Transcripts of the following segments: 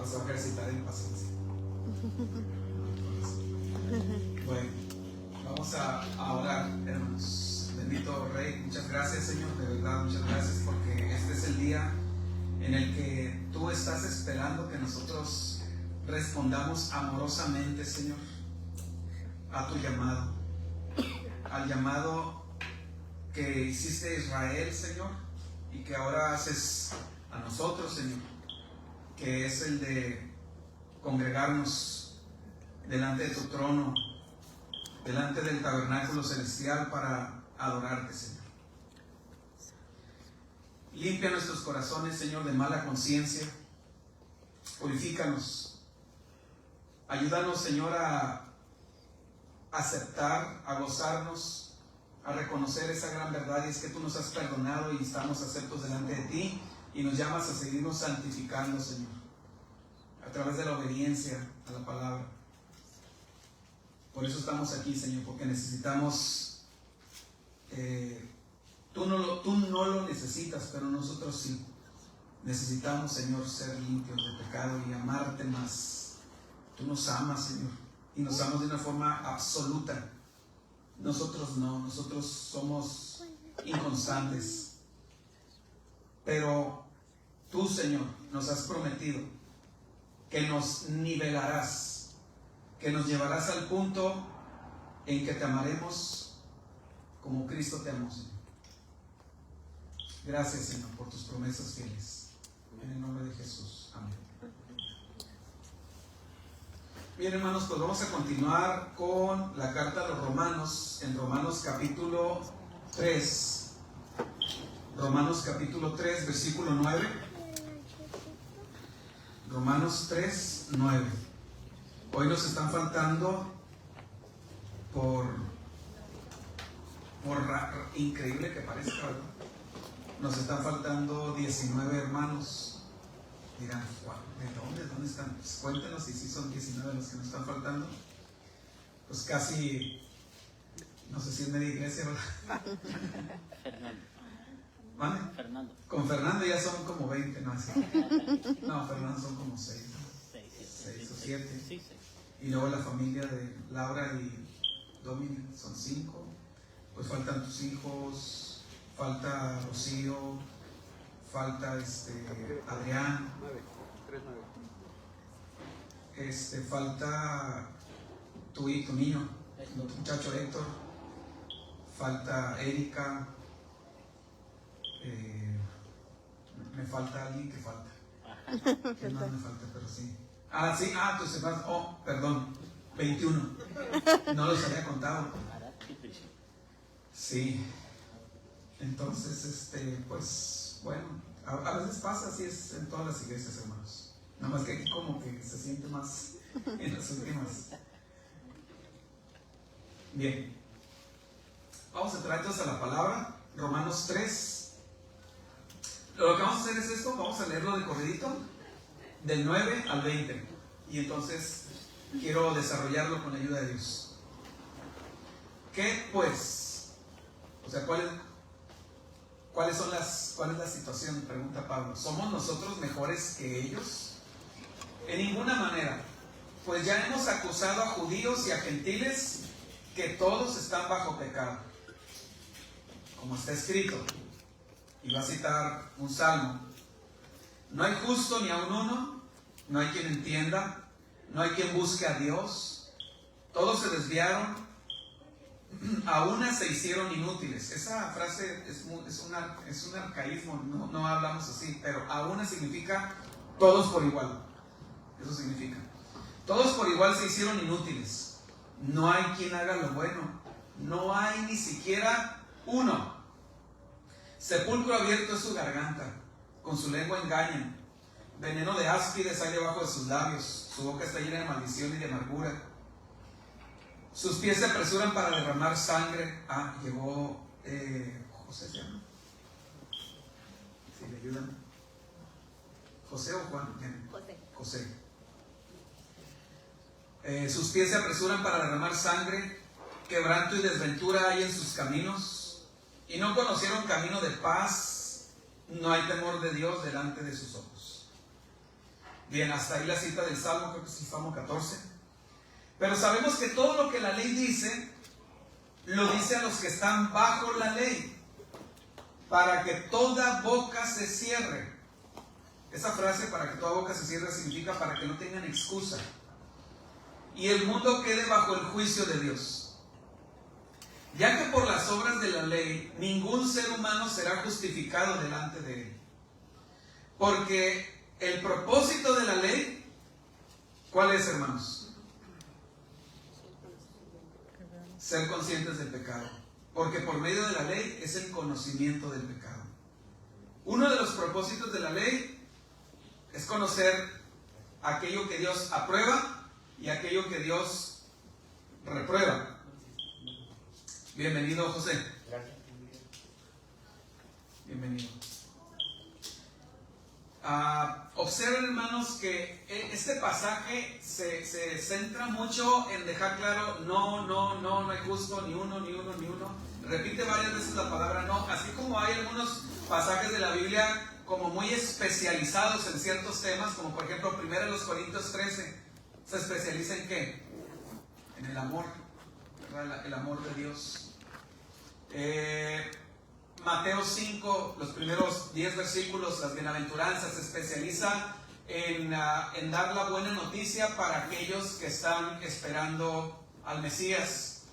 vas a ejercitar en paciencia. Bueno, vamos a orar, hermanos. Bendito Rey, muchas gracias, Señor, de verdad, muchas gracias, porque este es el día en el que tú estás esperando que nosotros respondamos amorosamente, Señor, a tu llamado, al llamado que hiciste a Israel, Señor, y que ahora haces a nosotros, Señor, que es el de congregarnos delante de tu trono, delante del tabernáculo celestial para adorarte, Señor. Limpia nuestros corazones, Señor, de mala conciencia. Purifícanos. Ayúdanos, Señor, a aceptar, a gozarnos, a reconocer esa gran verdad, y es que tú nos has perdonado y estamos aceptos delante de ti, y nos llamas a seguirnos santificando, Señor, a través de la obediencia a la palabra. Por eso estamos aquí, Señor, porque necesitamos, tú no lo necesitas, pero nosotros sí. Necesitamos, Señor, ser limpios de pecado y amarte más. Tú nos amas, Señor, y nos amas de una forma absoluta. Nosotros no, nosotros somos inconstantes. Pero tú, Señor, nos has prometido que nos nivelarás, que nos llevarás al punto en que te amaremos como Cristo te amó, Señor. Gracias, Señor, por tus promesas fieles. En el nombre de Jesús. Amén. Bien, hermanos, pues vamos a continuar con la carta a los Romanos, en Romanos capítulo 3. Romanos capítulo 3, versículo 9. Romanos 3, 9. Hoy nos están faltando, por increíble que parezca, ¿verdad? Nos están faltando 19 hermanos. Dirán, ¿de dónde están? Pues cuéntenos si sí son 19 los que nos están faltando. Pues casi, no sé si es media iglesia, ¿verdad? Fernando. ¿Vale? Fernando. Con Fernando ya son como 20, ¿no? Así. No, Fernando son como 6, ¿no? 6 o 7. Sí, 6. Y luego la familia de Laura y Dominic son 5. Pues faltan tus hijos, falta Rocío, falta Adrián, 3-9. Falta tu niño, tu muchacho Héctor, falta Erika, me falta alguien que falta. ¿Qué más me falta? Pero sí. Sí, tus hermanos, perdón, 21. No los había contado. Sí. Entonces, pues, bueno, a veces pasa, así es en todas las iglesias, hermanos. Nada más que aquí como que se siente más en las últimas. Bien. Vamos a entrar entonces a la palabra, Romanos 3. Lo que vamos a hacer es esto, vamos a leerlo de corridito, del 9 al 20. Y entonces quiero desarrollarlo con la ayuda de Dios. ¿Qué pues? O sea, ¿cuál es la situación? Pregunta Pablo. ¿Somos nosotros mejores que ellos? En ninguna manera. Pues ya hemos acusado a judíos y a gentiles que todos están bajo pecado. Como está escrito. Y va a citar un salmo. No hay justo ni aun uno, no hay quien entienda, no hay quien busque a Dios. Todos se desviaron, a una se hicieron inútiles. Esa frase es un arcaísmo, no hablamos así, pero a una significa todos por igual. Eso significa. Todos por igual se hicieron inútiles. No hay quien haga lo bueno, no hay ni siquiera uno. Sepulcro abierto es su garganta, con su lengua engañan. Veneno de áspides hay debajo de sus labios, su boca está llena de maldición y de amargura. Sus pies se apresuran para derramar sangre. Llegó José, ¿se llama? Si le ayudan. ¿José o Juan? José. Sus pies se apresuran para derramar sangre. Quebranto y desventura hay en sus caminos. Y no conocieron camino de paz. No hay temor de Dios delante de sus ojos. Bien, hasta ahí la cita del Salmo, creo que es el Salmo 14. Pero sabemos que todo lo que la ley dice, lo dice a los que están bajo la ley, para que toda boca se cierre. Esa frase, para que toda boca se cierre, significa para que no tengan excusa y el mundo quede bajo el juicio de Dios. Ya que por las obras de la ley ningún ser humano será justificado delante de él. Porque el propósito de la ley, ¿cuál es, hermanos? Ser conscientes del pecado. Porque por medio de la ley es el conocimiento del pecado. Uno de los propósitos de la ley es conocer aquello que Dios aprueba y aquello que Dios reprueba. Bienvenido, José. Gracias. Bienvenido. Observen, hermanos, que este pasaje se centra mucho en dejar claro no hay justo, ni uno. Repite varias veces la palabra no, así como hay algunos pasajes de la Biblia como muy especializados en ciertos temas, como por ejemplo 1 Corintios 13, se especializa en ¿qué? En el amor, ¿verdad? El amor de Dios. Mateo 5, los primeros 10 versículos, las bienaventuranzas, se especializa en dar la buena noticia para aquellos que están esperando al Mesías.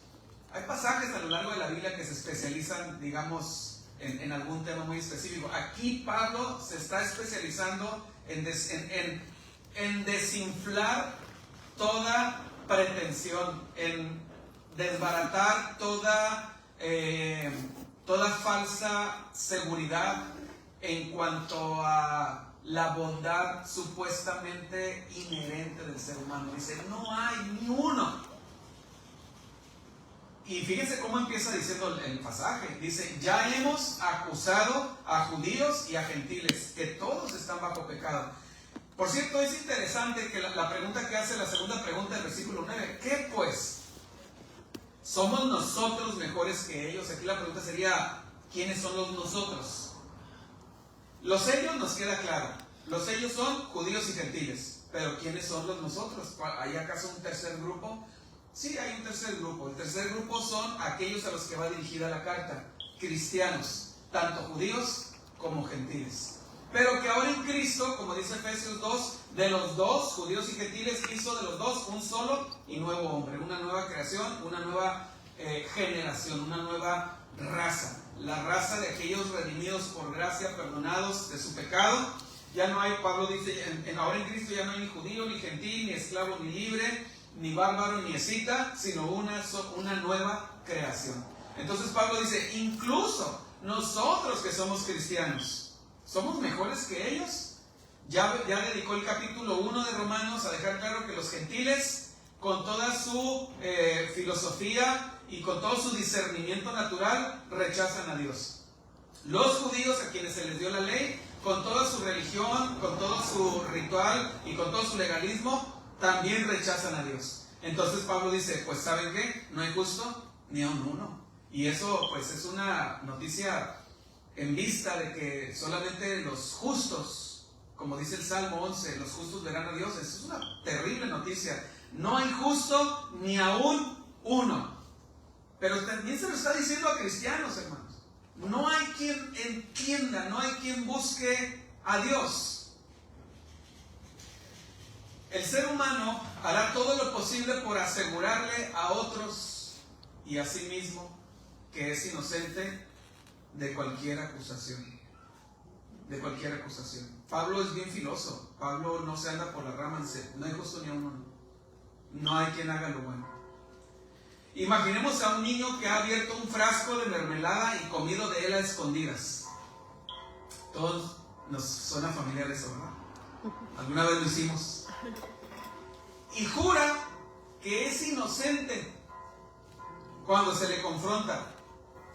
Hay pasajes a lo largo de la Biblia que se especializan, digamos, en algún tema muy específico. Aquí Pablo se está especializando en desinflar toda pretensión, en desbaratar toda falsa seguridad en cuanto a la bondad supuestamente inherente del ser humano. Dice, no hay ni uno. Y fíjense cómo empieza diciendo el pasaje. Dice, ya hemos acusado a judíos y a gentiles, que todos están bajo pecado. Por cierto, es interesante que la pregunta que hace, la segunda pregunta del versículo 9, ¿qué pues? ¿Somos nosotros mejores que ellos? Aquí la pregunta sería, ¿quiénes son los nosotros? Los ellos nos queda claro. Los ellos son judíos y gentiles. Pero ¿quiénes son los nosotros? ¿Hay acaso un tercer grupo? Sí, hay un tercer grupo. El tercer grupo son aquellos a los que va dirigida la carta. Cristianos, tanto judíos como gentiles. Pero que ahora en Cristo, como dice Efesios 2, de los dos, judíos y gentiles, hizo de los dos un solo y nuevo hombre, una nueva creación, una nueva generación, una nueva raza. La raza de aquellos redimidos por gracia, perdonados de su pecado. Ya no hay, Pablo dice, ahora en Cristo ya no hay ni judío, ni gentil, ni esclavo, ni libre, ni bárbaro, ni escita, sino una nueva creación. Entonces Pablo dice, incluso nosotros que somos cristianos, ¿somos mejores que ellos? Ya dedicó el capítulo 1 de Romanos a dejar claro que los gentiles, con toda su filosofía y con todo su discernimiento natural, rechazan a Dios. Los judíos, a quienes se les dio la ley, con toda su religión, con todo su ritual y con todo su legalismo, también rechazan a Dios. Entonces Pablo dice, pues ¿saben qué? No hay justo ni aun uno. Y eso pues es una noticia en vista de que solamente los justos, como dice el Salmo 11, los justos verán a Dios. Es una terrible noticia. No hay justo ni aún uno. Pero también se lo está diciendo a cristianos, hermanos. No hay quien entienda, no hay quien busque a Dios. El ser humano hará todo lo posible por asegurarle a otros y a sí mismo que es inocente de cualquier acusación. De cualquier acusación. Pablo es bien filoso. Pablo no se anda por la rama. No hay justo ni a uno. No hay quien haga lo bueno. Imaginemos a un niño que ha abierto un frasco de mermelada y comido de él a escondidas. Todos nos suena familiar eso, ¿verdad? Alguna vez lo hicimos. Y jura que es inocente cuando se le confronta.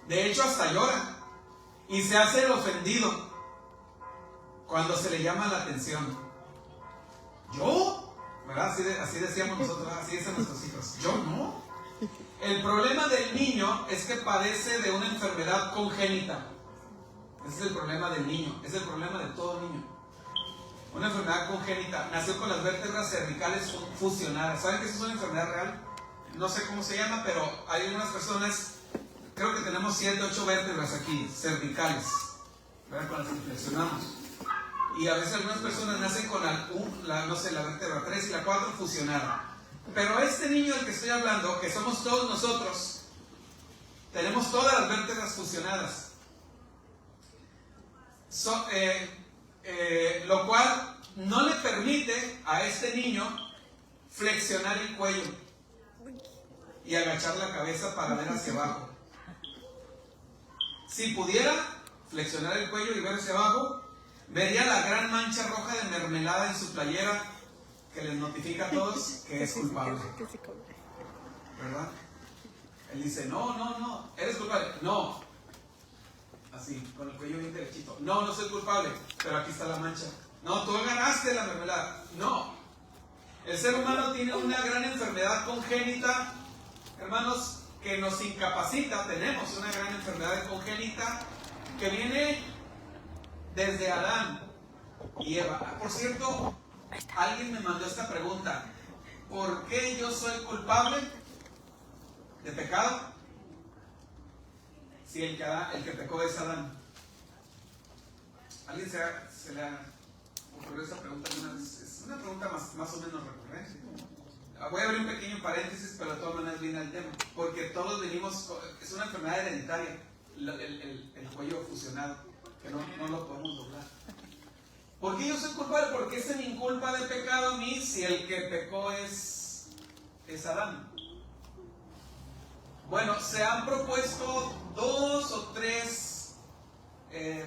De hecho, hasta llora. Y se hace el ofendido cuando se le llama la atención. ¿Yo? ¿Verdad? Así decíamos nosotros, así dicen nuestros hijos. ¿Yo no? El problema del niño es que padece de una enfermedad congénita. Ese es el problema del niño. Es el problema de todo niño. Una enfermedad congénita. Nació con las vértebras cervicales fusionadas. ¿Saben que eso es una enfermedad real? No sé cómo se llama, pero hay unas personas, creo que tenemos 7, 8 vértebras aquí, cervicales, ¿verdad? Con las que flexionamos. Y a veces algunas personas nacen con la vértebra 3 y la 4 fusionada. Pero este niño del que estoy hablando, que somos todos nosotros, tenemos todas las vértebras fusionadas. Lo cual no le permite a este niño flexionar el cuello y agachar la cabeza para ver hacia abajo. Si pudiera flexionar el cuello y ver hacia abajo, vería la gran mancha roja de mermelada en su playera que les notifica a todos que es culpable. ¿Verdad? Él dice, no, eres culpable. No. Así, con el cuello bien derechito. No soy culpable, pero aquí está la mancha. No, tú ganaste la mermelada. No. El ser humano tiene una gran enfermedad congénita, hermanos, que nos incapacita. Tenemos una gran enfermedad congénita que viene desde Adán y Eva. Por cierto, alguien me mandó esta pregunta: ¿por qué yo soy culpable de pecado si el que pecó es Adán? ¿Alguien se le ha ocurrido esa pregunta alguna vez? Es una pregunta más o menos recurrente. Voy a abrir un pequeño paréntesis, pero de todas maneras viene al tema, porque todos venimos, es una enfermedad hereditaria, el cuello fusionado, que no lo podemos doblar. ¿Por qué yo soy culpable? ¿Por qué se me inculpa de pecado a mí si el que pecó es Adán? Bueno, se han propuesto 2 o 3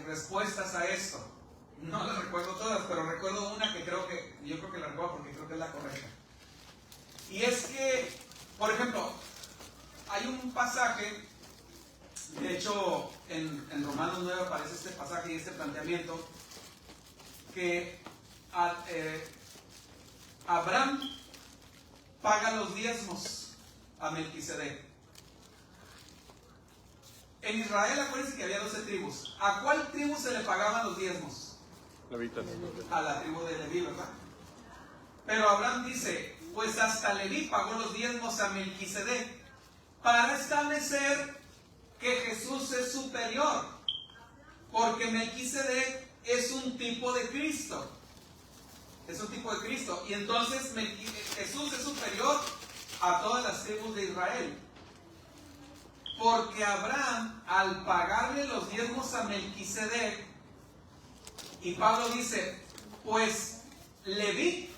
respuestas a esto. No las recuerdo todas, pero recuerdo una que yo creo que la recuerdo porque creo que es la correcta. Y es que, por ejemplo, hay un pasaje, de hecho en Romanos 9 aparece este pasaje y este planteamiento, que Abraham paga los diezmos a Melquisedec. En Israel, acuérdense que había 12 tribus. ¿A cuál tribu se le pagaban los diezmos? Levitas. A la tribu de Leví, ¿verdad? Pero Abraham dice, pues hasta Leví pagó los diezmos a Melquisedec, para establecer que Jesús es superior, porque Melquisedec es un tipo de Cristo. Es un tipo de Cristo. Y entonces Jesús es superior a todas las tribus de Israel. Porque Abraham, al pagarle los diezmos a Melquisedec, y Pablo dice, pues Leví,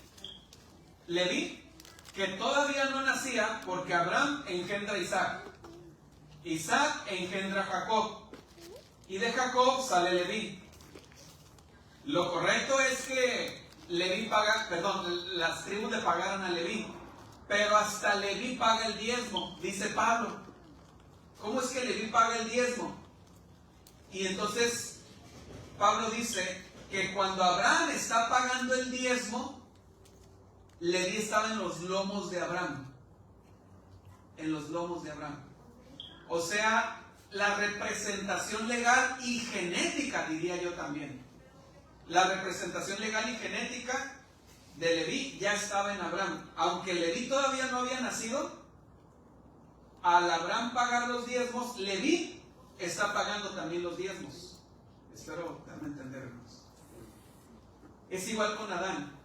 que todavía no nacía, porque Abraham engendra a Isaac, Isaac engendra a Jacob, y de Jacob sale Leví. Lo correcto es que las tribus le pagaran a Leví, pero hasta Leví paga el diezmo, dice Pablo. ¿Cómo es que Leví paga el diezmo? Y entonces Pablo dice que cuando Abraham está pagando el diezmo, Leví estaba en los lomos de Abraham. En los lomos de Abraham. O sea, la representación legal y genética, diría yo también. La representación legal y genética de Leví ya estaba en Abraham. Aunque Leví todavía no había nacido, al Abraham pagar los diezmos, Leví está pagando también los diezmos. Espero darme a entender, hermanos. Es igual con Adán.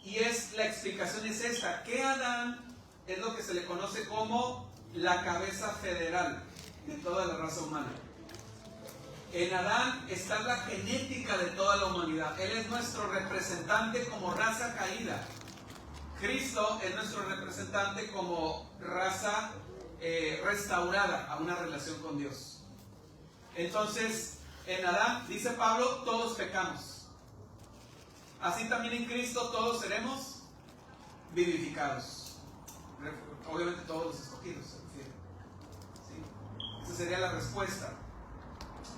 Y la explicación es esta, que Adán es lo que se le conoce como la cabeza federal de toda la raza humana. En Adán está la genética de toda la humanidad. Él es nuestro representante como raza caída. Cristo es nuestro representante como raza restaurada a una relación con Dios. Entonces, en Adán, dice Pablo, todos pecamos. Así también en Cristo todos seremos vivificados. Obviamente todos los escogidos se refiere. ¿Sí? Esa sería la respuesta.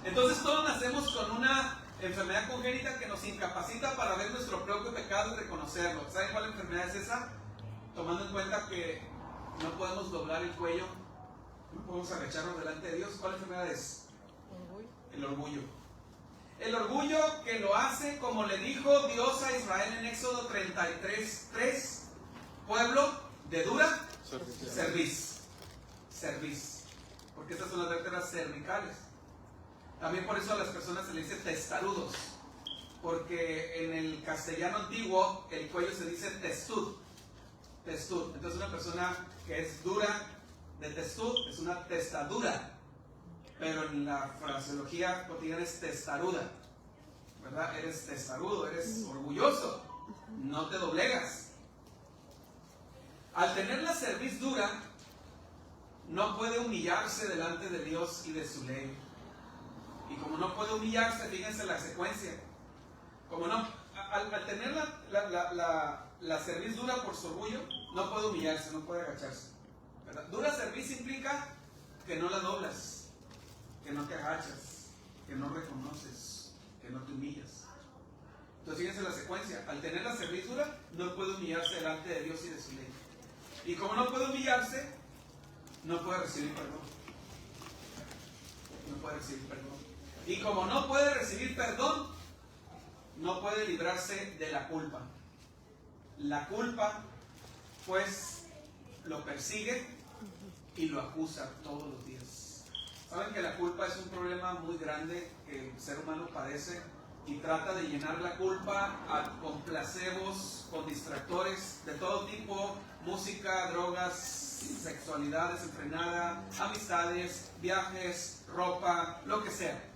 Entonces todos nacemos con una enfermedad congénita que nos incapacita para ver nuestro propio pecado y reconocerlo. ¿Saben cuál enfermedad es esa? Tomando en cuenta que no podemos doblar el cuello, no podemos agacharnos delante de Dios. ¿Cuál enfermedad es? El orgullo. El orgullo que lo hace, como le dijo Dios a Israel en Éxodo 33:3, pueblo de dura cerviz. Porque estas son las vértebras cervicales. También por eso a las personas se les dice testarudos, porque en el castellano antiguo el cuello se dice testud. Entonces una persona que es dura de testud es una testadura, pero en la fraseología cotidiana es testaruda, ¿verdad? Eres testarudo, eres orgulloso, no te doblegas. Al tener la cerviz dura, no puede humillarse delante de Dios y de su ley. Y como no puede humillarse, fíjense la secuencia. Como no, al tener la cerviz dura por su orgullo, no puede humillarse, no puede agacharse, ¿verdad? Dura cerviz implica que no la doblas, que no te agachas, que no reconoces, que no te humillas. Entonces fíjense la secuencia. Al tener la cerviz dura, no puede humillarse delante de Dios y de su ley. Y como no puede humillarse, no puede recibir perdón. No puede recibir perdón. Y como no puede recibir perdón, no puede librarse de la culpa. La culpa, pues, lo persigue y lo acusa todos los días. Saben que la culpa es un problema muy grande que el ser humano padece y trata de llenar la culpa con placebos, con distractores de todo tipo, música, drogas, sexualidad desenfrenada, amistades, viajes, ropa, lo que sea.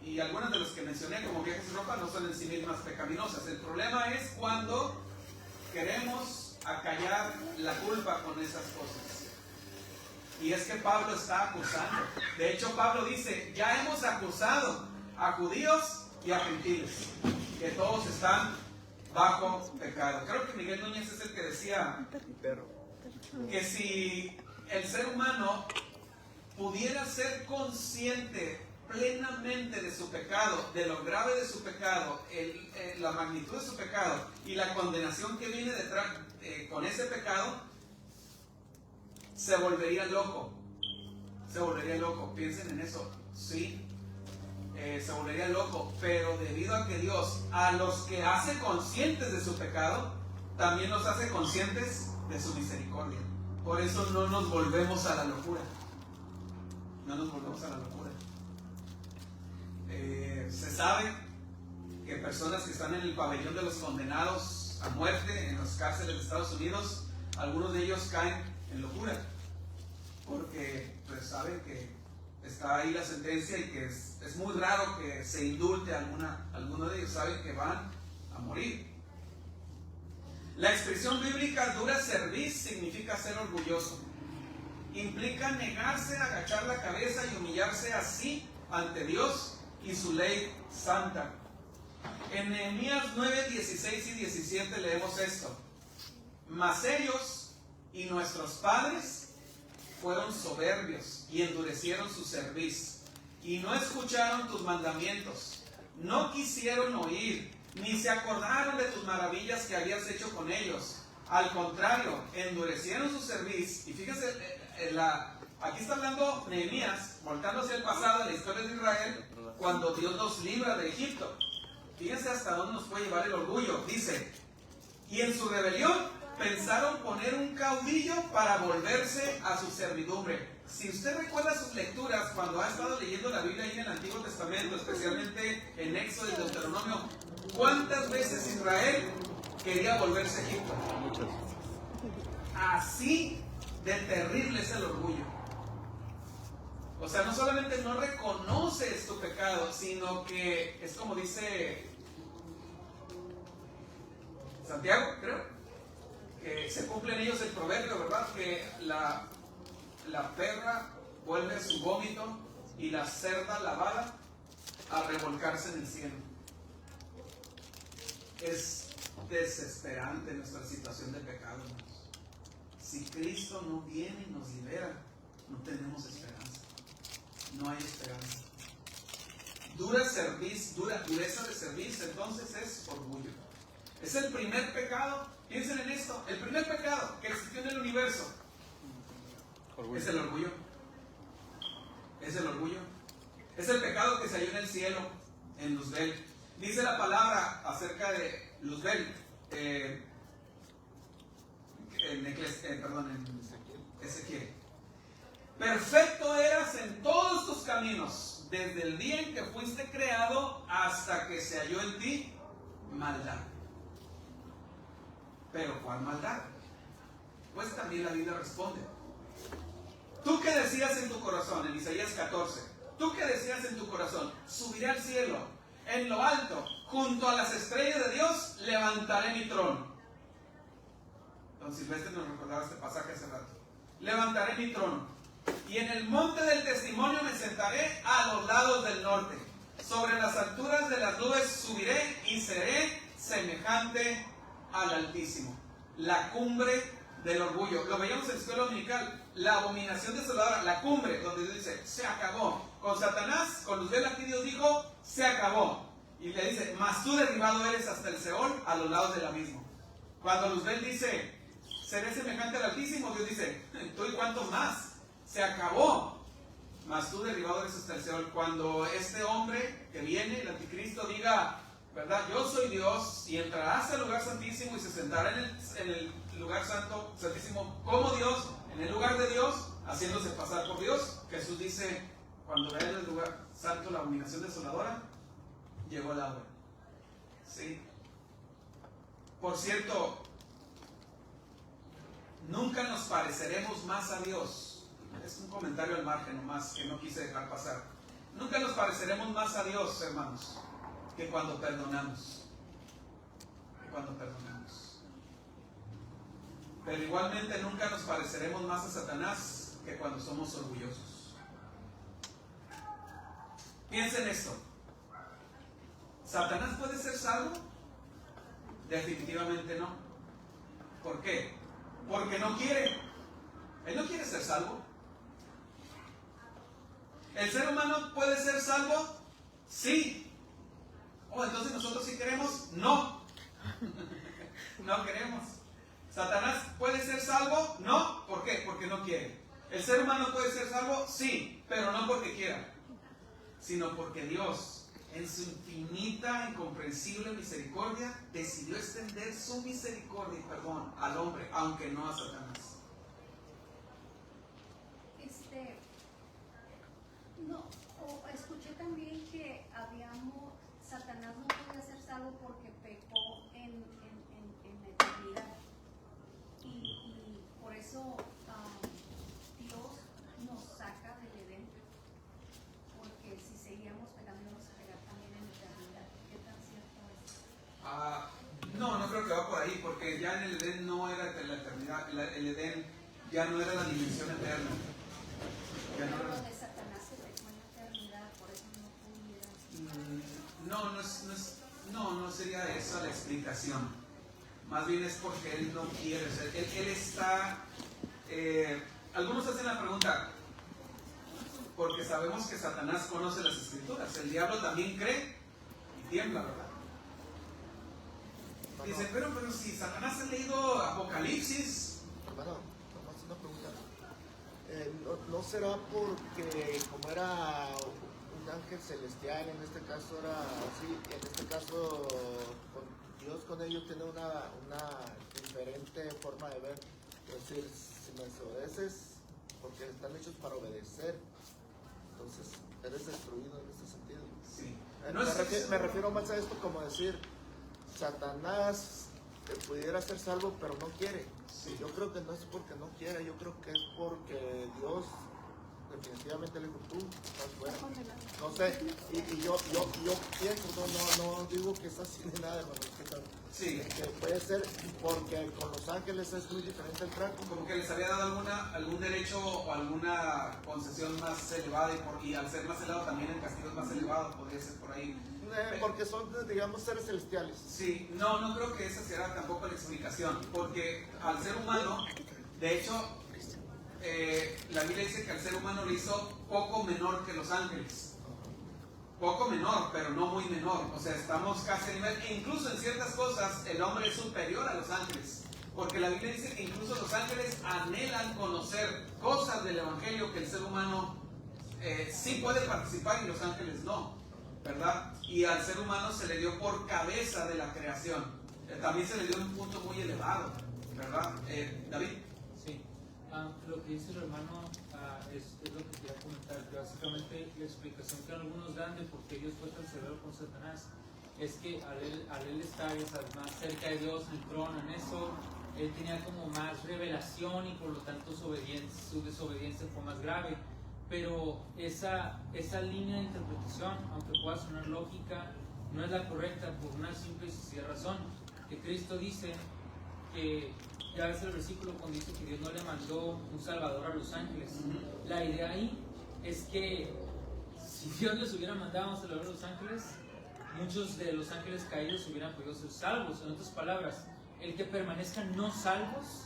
Y algunas de las que mencioné como viajes y ropa no son en sí mismas pecaminosas. El problema es cuando queremos acallar la culpa con esas cosas. Y es que Pablo está acusando. De hecho, Pablo dice, ya hemos acusado a judíos y a gentiles, que todos están bajo pecado. Creo que Miguel Núñez es el que decía que si el ser humano pudiera ser consciente plenamente de su pecado, de lo grave de su pecado, la magnitud de su pecado y la condenación que viene detrás con ese pecado, se volvería loco. Piensen en eso. Sí, se volvería loco, pero debido a que Dios a los que hace conscientes de su pecado, también los hace conscientes de su misericordia. Por eso no nos volvemos a la locura. Se sabe que personas que están en el pabellón de los condenados a muerte en las cárceles de Estados Unidos, algunos de ellos caen en locura, porque pues saben que está ahí la sentencia y que es muy raro que se indulte a alguno de ellos, saben que van a morir. La expresión bíblica dura cerviz significa ser orgulloso. Implica negarse, agachar la cabeza y humillarse así ante Dios y su ley santa. En Nehemías 9, 16 y 17 leemos esto: mas ellos y nuestros padres fueron soberbios y endurecieron su cerviz, y no escucharon tus mandamientos, no quisieron oír, ni se acordaron de tus maravillas que habías hecho con ellos. Al contrario, endurecieron su cerviz. Y fíjense, aquí está hablando Nehemías, volcando hacia el pasado de la historia de Israel, cuando Dios nos libra de Egipto. Fíjense hasta dónde nos puede llevar el orgullo. Dice, y en su rebelión pensaron poner un caudillo para volverse a su servidumbre. Si usted recuerda sus lecturas cuando ha estado leyendo la Biblia ahí en el Antiguo Testamento, especialmente en Éxodo y Deuteronomio, ¿cuántas veces Israel quería volverse a Egipto? Muchas. Así de terrible es el orgullo. O sea, no solamente no reconoces tu pecado, sino que es como dice Santiago, creo, que se cumple en ellos el proverbio, ¿verdad? Que la perra vuelve a su vómito y la cerda lavada a revolcarse en el cielo. Es desesperante nuestra situación de pecado, hermanos. Si Cristo no viene y nos libera, no tenemos esperanza. No hay esperanza. Dureza de cerviz, entonces es orgullo. Es el primer pecado. Piensen en esto: el primer pecado que existió en el universo es el orgullo. Es el orgullo. Es el pecado que se halló en el cielo, en Luzbel. Dice la palabra acerca de Luzbel, en Ezequiel. Perfecto eras en todos tus caminos, desde el día en que fuiste creado hasta que se halló en ti maldad. Pero ¿cuál maldad? Pues también la Biblia responde. Tú que decías en tu corazón, en Isaías 14, tú que decías en tu corazón, subiré al cielo, en lo alto, junto a las estrellas de Dios, levantaré mi trono. Don Silvestre nos recordaba este pasaje hace rato. Levantaré mi trono, y en el monte del testimonio me sentaré a los lados del norte. Sobre las alturas de las nubes subiré y seré semejante al Altísimo. La cumbre del orgullo. Lo veíamos en la escuela dominical. La abominación desoladora, la cumbre, donde Dios dice, se acabó. Con Satanás, con Luzbel, aquí Dios dijo, se acabó. Y le dice, mas tú derribado eres hasta el Seol, a los lados del abismo. Cuando Luzbel dice, seré semejante al Altísimo, Dios dice, tú y cuántos más. Se acabó. Mas tú derribado eres hasta el Seol. Cuando este hombre que viene, el anticristo, diga, ¿verdad? Yo soy Dios, y entrarás al lugar santísimo y se sentará en el lugar santo, santísimo como Dios, en el lugar de Dios, haciéndose pasar por Dios. Jesús dice, cuando vea en el lugar santo la abominación desoladora, llegó la hora. ¿Sí? Por cierto, nunca nos pareceremos más a Dios. Es un comentario al margen nomás que no quise dejar pasar. Nunca nos pareceremos más a Dios, hermanos, que cuando perdonamos. Pero igualmente nunca nos pareceremos más a Satanás que cuando somos orgullosos. Piensen esto. ¿Satanás puede ser salvo? Definitivamente no. ¿Por qué? Porque no quiere. Él no quiere ser salvo. ¿El ser humano puede ser salvo? Sí. Oh, entonces nosotros sí queremos. No. No queremos. ¿Satanás puede ser salvo? No. ¿Por qué? Porque no quiere. ¿El ser humano puede ser salvo? Sí, pero no porque quiera, sino porque Dios, en su infinita, incomprensible misericordia, decidió extender su misericordia y perdón al hombre, aunque no a Satanás. No, escuché también que Satanás no podía ser salvo porque pecó en la eternidad. Y por eso Dios nos saca del Edén. Porque si seguíamos pecando, íbamos a pecar también en la eternidad. ¿Qué tan cierto es? No creo que va por ahí, porque ya en el Edén no era la eternidad. El Edén ya no era la dimensión eterna. Ya no era. No sería esa la explicación. Más bien es porque él no quiere. O sea, él está. Algunos hacen la pregunta, porque sabemos que Satanás conoce las escrituras. El diablo también cree y tiembla, ¿verdad? Dice, pero si Satanás ha leído Apocalipsis. Hermano, nomás una pregunta. ¿No será porque como era un ángel celestial, en este caso era así, en este caso Dios con ellos tiene una diferente forma de ver? Es decir, si me desobedeces, porque están hechos para obedecer, entonces eres destruido en este sentido. Sí. Me refiero más a esto como decir, Satanás pudiera ser salvo, pero no quiere. Sí. Yo creo que no es porque no quiere, yo creo que es porque Dios definitivamente le dijo, tú estás fuera. No sé, y yo pienso, no digo que es así ni nada, hermano. Sí. Que puede ser porque con los ángeles es muy diferente el trato. Como que les había dado algún derecho o alguna concesión más elevada, y al ser más elevado también el castigo es más elevado, podría ser por ahí. Porque son, digamos, seres celestiales. Sí, no creo que esa sea tampoco la explicación, porque al ser humano, de hecho, la Biblia dice que al ser humano lo hizo poco menor que los ángeles. Poco menor, pero no muy menor. O sea, estamos casi a nivel, e incluso en ciertas cosas el hombre es superior a los ángeles, porque la Biblia dice que incluso los ángeles anhelan conocer cosas del Evangelio que el ser humano sí puede participar y los ángeles no, ¿verdad? Y al ser humano se le dio por cabeza de la creación. También se le dio un punto muy elevado, ¿verdad? David. Sí, lo que dice el hermano es lo que quería comentar, que básicamente la explicación que algunos dan de por qué Dios fue tan severo con Satanás es que al él estar más cerca de Dios, en el trono, en eso, él tenía como más revelación y por lo tanto su desobediencia fue más grave. Pero esa línea de interpretación, aunque pueda sonar lógica, no es la correcta por una simple y sencilla razón, que Cristo dice que, ya ves el versículo cuando dice que Dios no le mandó un salvador a los ángeles. La idea ahí es que si Dios les hubiera mandado un salvador a los ángeles, muchos de los ángeles caídos hubieran podido ser salvos. En otras palabras, el que permanezcan no salvos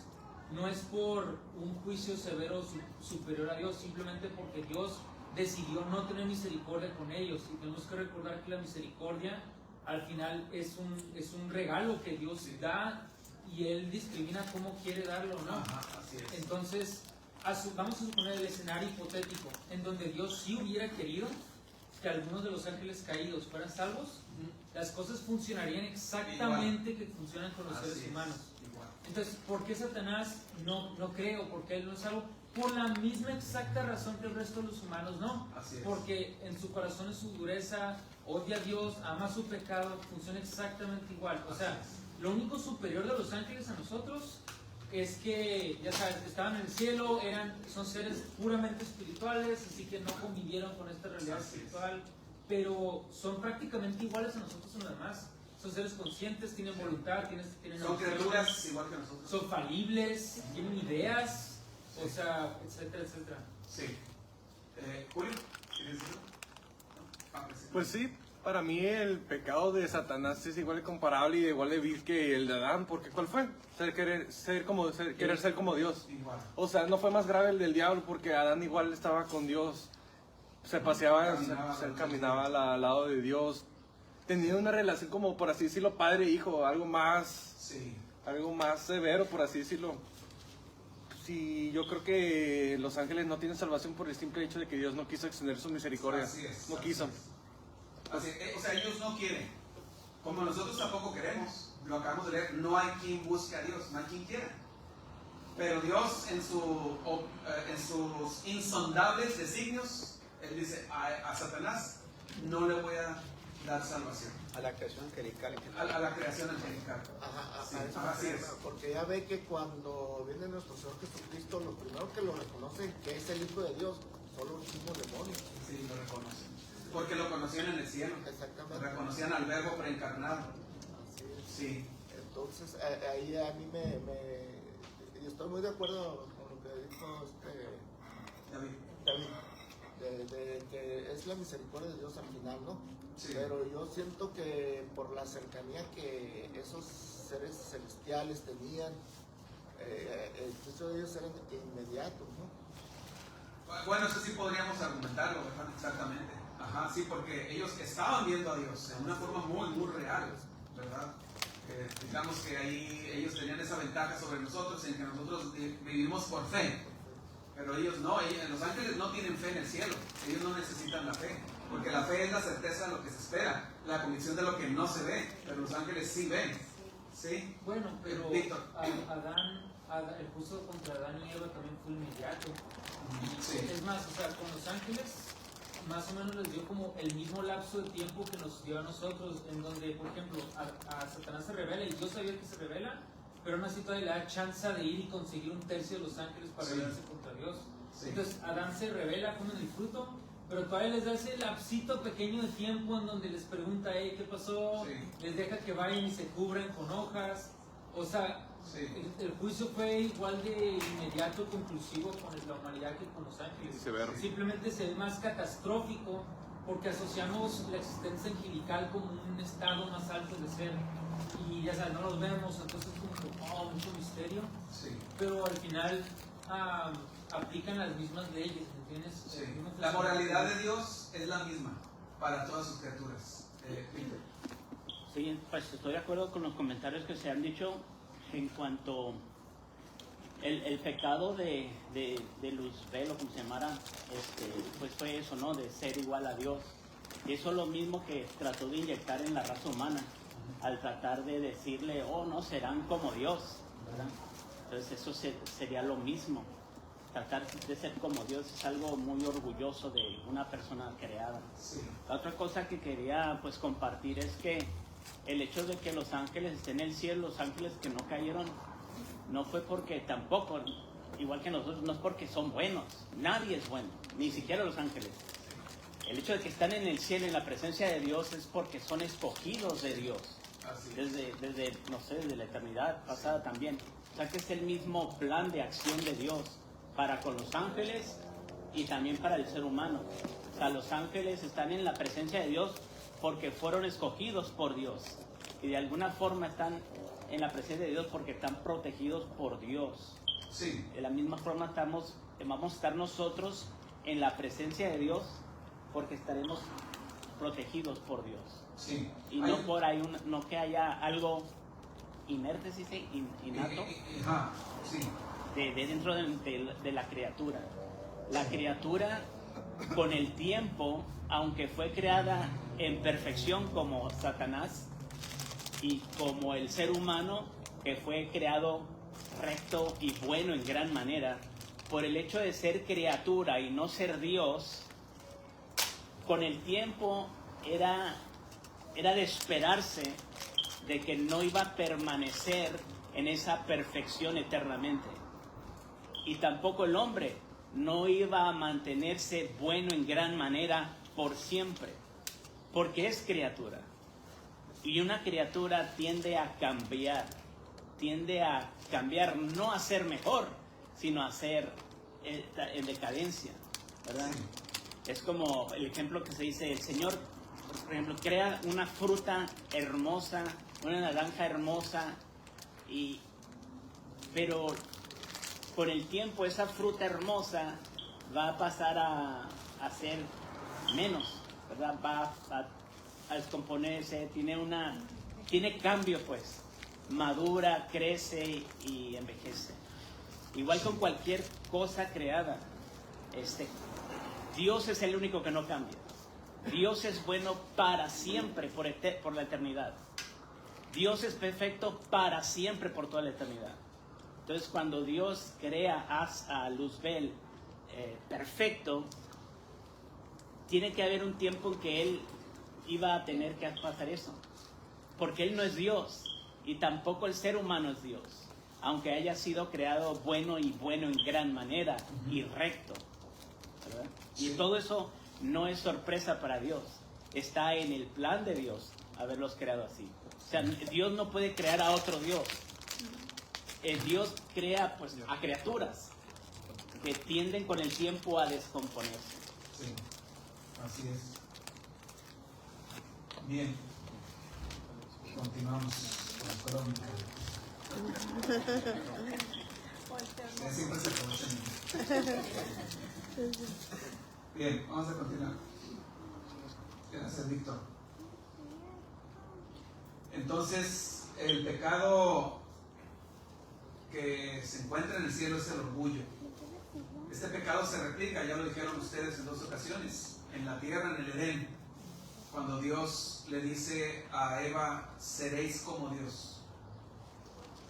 no es por un juicio severo superior a Dios, simplemente porque Dios decidió no tener misericordia con ellos. Y tenemos que recordar que la misericordia al final es un regalo que Dios da y Él discrimina cómo quiere darlo, ¿no? Ajá, así es. Entonces, vamos a suponer el escenario hipotético en donde Dios sí hubiera querido que algunos de los ángeles caídos fueran salvos, las cosas funcionarían exactamente igual que funcionan con los seres humanos. Igual. Entonces, ¿por qué Satanás no cree o por qué él no es salvo? Por la misma exacta razón que el resto de los humanos no. Así es. Porque en su corazón es su dureza, odia a Dios, ama su pecado, funciona exactamente igual. O sea, lo único superior de los ángeles a nosotros es que, ya sabes, estaban en el cielo, son seres puramente espirituales, así que no convivieron con esta realidad espiritual, pero son prácticamente iguales a nosotros en lo demás. Son seres conscientes, tienen voluntad, tienen son criaturas igual que nosotros. son falibles, tienen ideas, o sea, etcétera, etcétera. Sí. Julio, ¿quieres decirlo? Pues sí, para mí el pecado de Satanás es igual de comparable y igual de vil que el de Adán, porque ¿cuál fue? Querer ser como Dios. Igual. O sea, no fue más grave el del diablo porque Adán igual estaba con Dios, se paseaba, caminaba al lado de Dios, tenía una relación como, por así decirlo, padre-hijo, algo más severo, por así decirlo. Sí, yo creo que los ángeles no tienen salvación por el simple hecho de que Dios no quiso extender su misericordia. Así es. No quiso. O sea, ellos no quieren. Como nosotros tampoco queremos. Lo acabamos de leer. No hay quien busque a Dios, no hay quien quiera. Pero Dios en sus insondables designios, Él dice a Satanás, no le voy a dar salvación. A la creación angelical. A la creación angelical. Así es. Porque ya ve que cuando viene nuestro Señor Jesucristo, lo primero que lo reconocen que es el Hijo de Dios son los mismos demonios. Sí, lo reconocen. Porque lo conocían en el cielo. Exactamente. Reconocían al Verbo preencarnado. Así es. Sí. Entonces, ahí a mí y estoy muy de acuerdo con lo que dijo David, de que es la misericordia de Dios al final, ¿no? Sí. Pero yo siento que por la cercanía que esos seres celestiales tenían, el juicio de ellos era inmediato, ¿no? Bueno, eso sí podríamos argumentarlo, ¿verdad? Exactamente. Ajá, sí, porque ellos estaban viendo a Dios de una forma muy, muy real, ¿verdad? Digamos que ahí ellos tenían esa ventaja sobre nosotros en que nosotros vivimos por fe. Pero ellos no, los ángeles no tienen fe en el cielo, ellos no necesitan la fe, porque la fe es la certeza de lo que se espera, la convicción de lo que no se ve, pero los ángeles sí ven. ¿Sí? Bueno, pero Víctor. el juicio contra Adán y Eva también fue inmediato. Sí. Es más, o sea, con los ángeles más o menos les dio como el mismo lapso de tiempo que nos dio a nosotros, en donde, por ejemplo, a Satanás se revela, y Dios sabía que se revela, pero aún así todavía le da chance de ir y conseguir un tercio de los ángeles para rebelarse contra Dios. Sí. Entonces Adán se revela, comen el fruto, pero todavía les da ese lapsito pequeño de tiempo en donde les pregunta, ¿qué pasó? Sí. Les deja que vayan y se cubran con hojas. O sea, Sí. el juicio fue igual de inmediato, conclusivo con la humanidad que con los ángeles. Severo. Simplemente se ve más catastrófico porque asociamos la existencia angelical como un estado más alto de ser. Y ya sabes, no los vemos, entonces como mucho misterio. Sí. Pero al final aplican las mismas leyes, ¿entiendes? Sí. La moralidad de Dios es la misma para todas sus criaturas. Víctor. Sí, pues estoy de acuerdo con los comentarios que se han dicho en cuanto El pecado de Luzbel, o como se llamara, pues fue eso, ¿no? De ser igual a Dios. Y eso es lo mismo que trató de inyectar en la raza humana, al tratar de decirle, oh, no, serán como Dios, ¿verdad? Entonces eso sería lo mismo. Tratar de ser como Dios es algo muy orgulloso de una persona creada. Sí. La otra cosa que quería pues compartir es que el hecho de que los ángeles estén en el cielo, los ángeles que no cayeron, no fue porque tampoco, igual que nosotros, no es porque son buenos. Nadie es bueno, ni siquiera los ángeles. El hecho de que están en el cielo, en la presencia de Dios, es porque son escogidos de Dios. Así es. Desde, no sé, desde la eternidad pasada también. O sea que es el mismo plan de acción de Dios para con los ángeles y también para el ser humano. O sea, los ángeles están en la presencia de Dios porque fueron escogidos por Dios. Y de alguna forma están en la presencia de Dios porque están protegidos por Dios. Sí. De la misma forma vamos a estar nosotros en la presencia de Dios porque estaremos protegidos por Dios. Sí. Y no por ahí no que haya algo inerte, ¿sí? Innato, Ajá, sí. de dentro de la criatura. La criatura con el tiempo, aunque fue creada en perfección como Satanás y como el ser humano que fue creado recto y bueno en gran manera, por el hecho de ser criatura y no ser Dios, con el tiempo era de esperarse de que no iba a permanecer en esa perfección eternamente. Y tampoco el hombre no iba a mantenerse bueno en gran manera por siempre, porque es criatura. Y una criatura tiende a cambiar no a ser mejor, sino a ser en decadencia, ¿verdad? Sí. Es como el ejemplo que se dice, el Señor, por ejemplo, crea una fruta hermosa, una naranja hermosa, pero con el tiempo esa fruta hermosa va a pasar a ser menos, ¿verdad? Va a descomponerse, tiene cambio, pues, madura, crece y envejece. Igual con cualquier cosa creada, Dios es el único que no cambia. Dios es bueno para siempre, por la eternidad. Dios es perfecto para siempre, por toda la eternidad. Entonces, cuando Dios crea a Luzbel perfecto, tiene que haber un tiempo en que Él iba a tener que pasar eso. Porque Él no es Dios, y tampoco el ser humano es Dios. Aunque haya sido creado bueno en gran manera y recto, ¿verdad? Y todo eso no es sorpresa para Dios. Está en el plan de Dios haberlos creado así. O sea, Dios no puede crear a otro Dios. Dios crea pues a criaturas que tienden con el tiempo a descomponerse. Sí, así es. Bien, continuamos con la crónica. Ya siempre se aprovechan. Bien, vamos a continuar. Gracias, Víctor. Entonces, el pecado que se encuentra en el cielo es el orgullo. Este pecado se replica, ya lo dijeron ustedes en 2 ocasiones, en la tierra, en el Edén, cuando Dios le dice a Eva, seréis como Dios.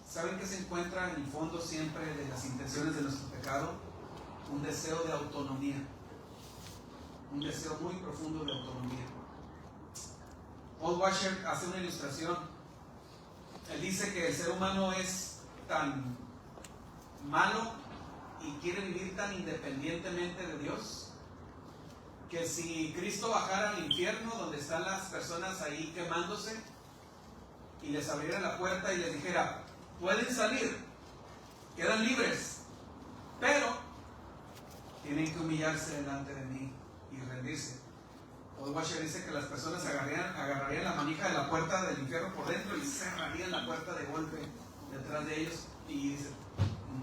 ¿Saben qué se encuentra en el fondo siempre de las intenciones de nuestro pecado? Un deseo de autonomía, un deseo muy profundo de autonomía. Paul Washer hace una ilustración. Él dice que el ser humano es tan malo y quiere vivir tan independientemente de Dios, que si Cristo bajara al infierno donde están las personas ahí quemándose y les abriera la puerta y les dijera, pueden salir, quedan libres, pero tienen que humillarse delante de mí y rendirse. Paul Washer dice que las personas agarrarían la manija de la puerta del infierno por dentro y cerrarían la puerta de golpe detrás de ellos y dicen,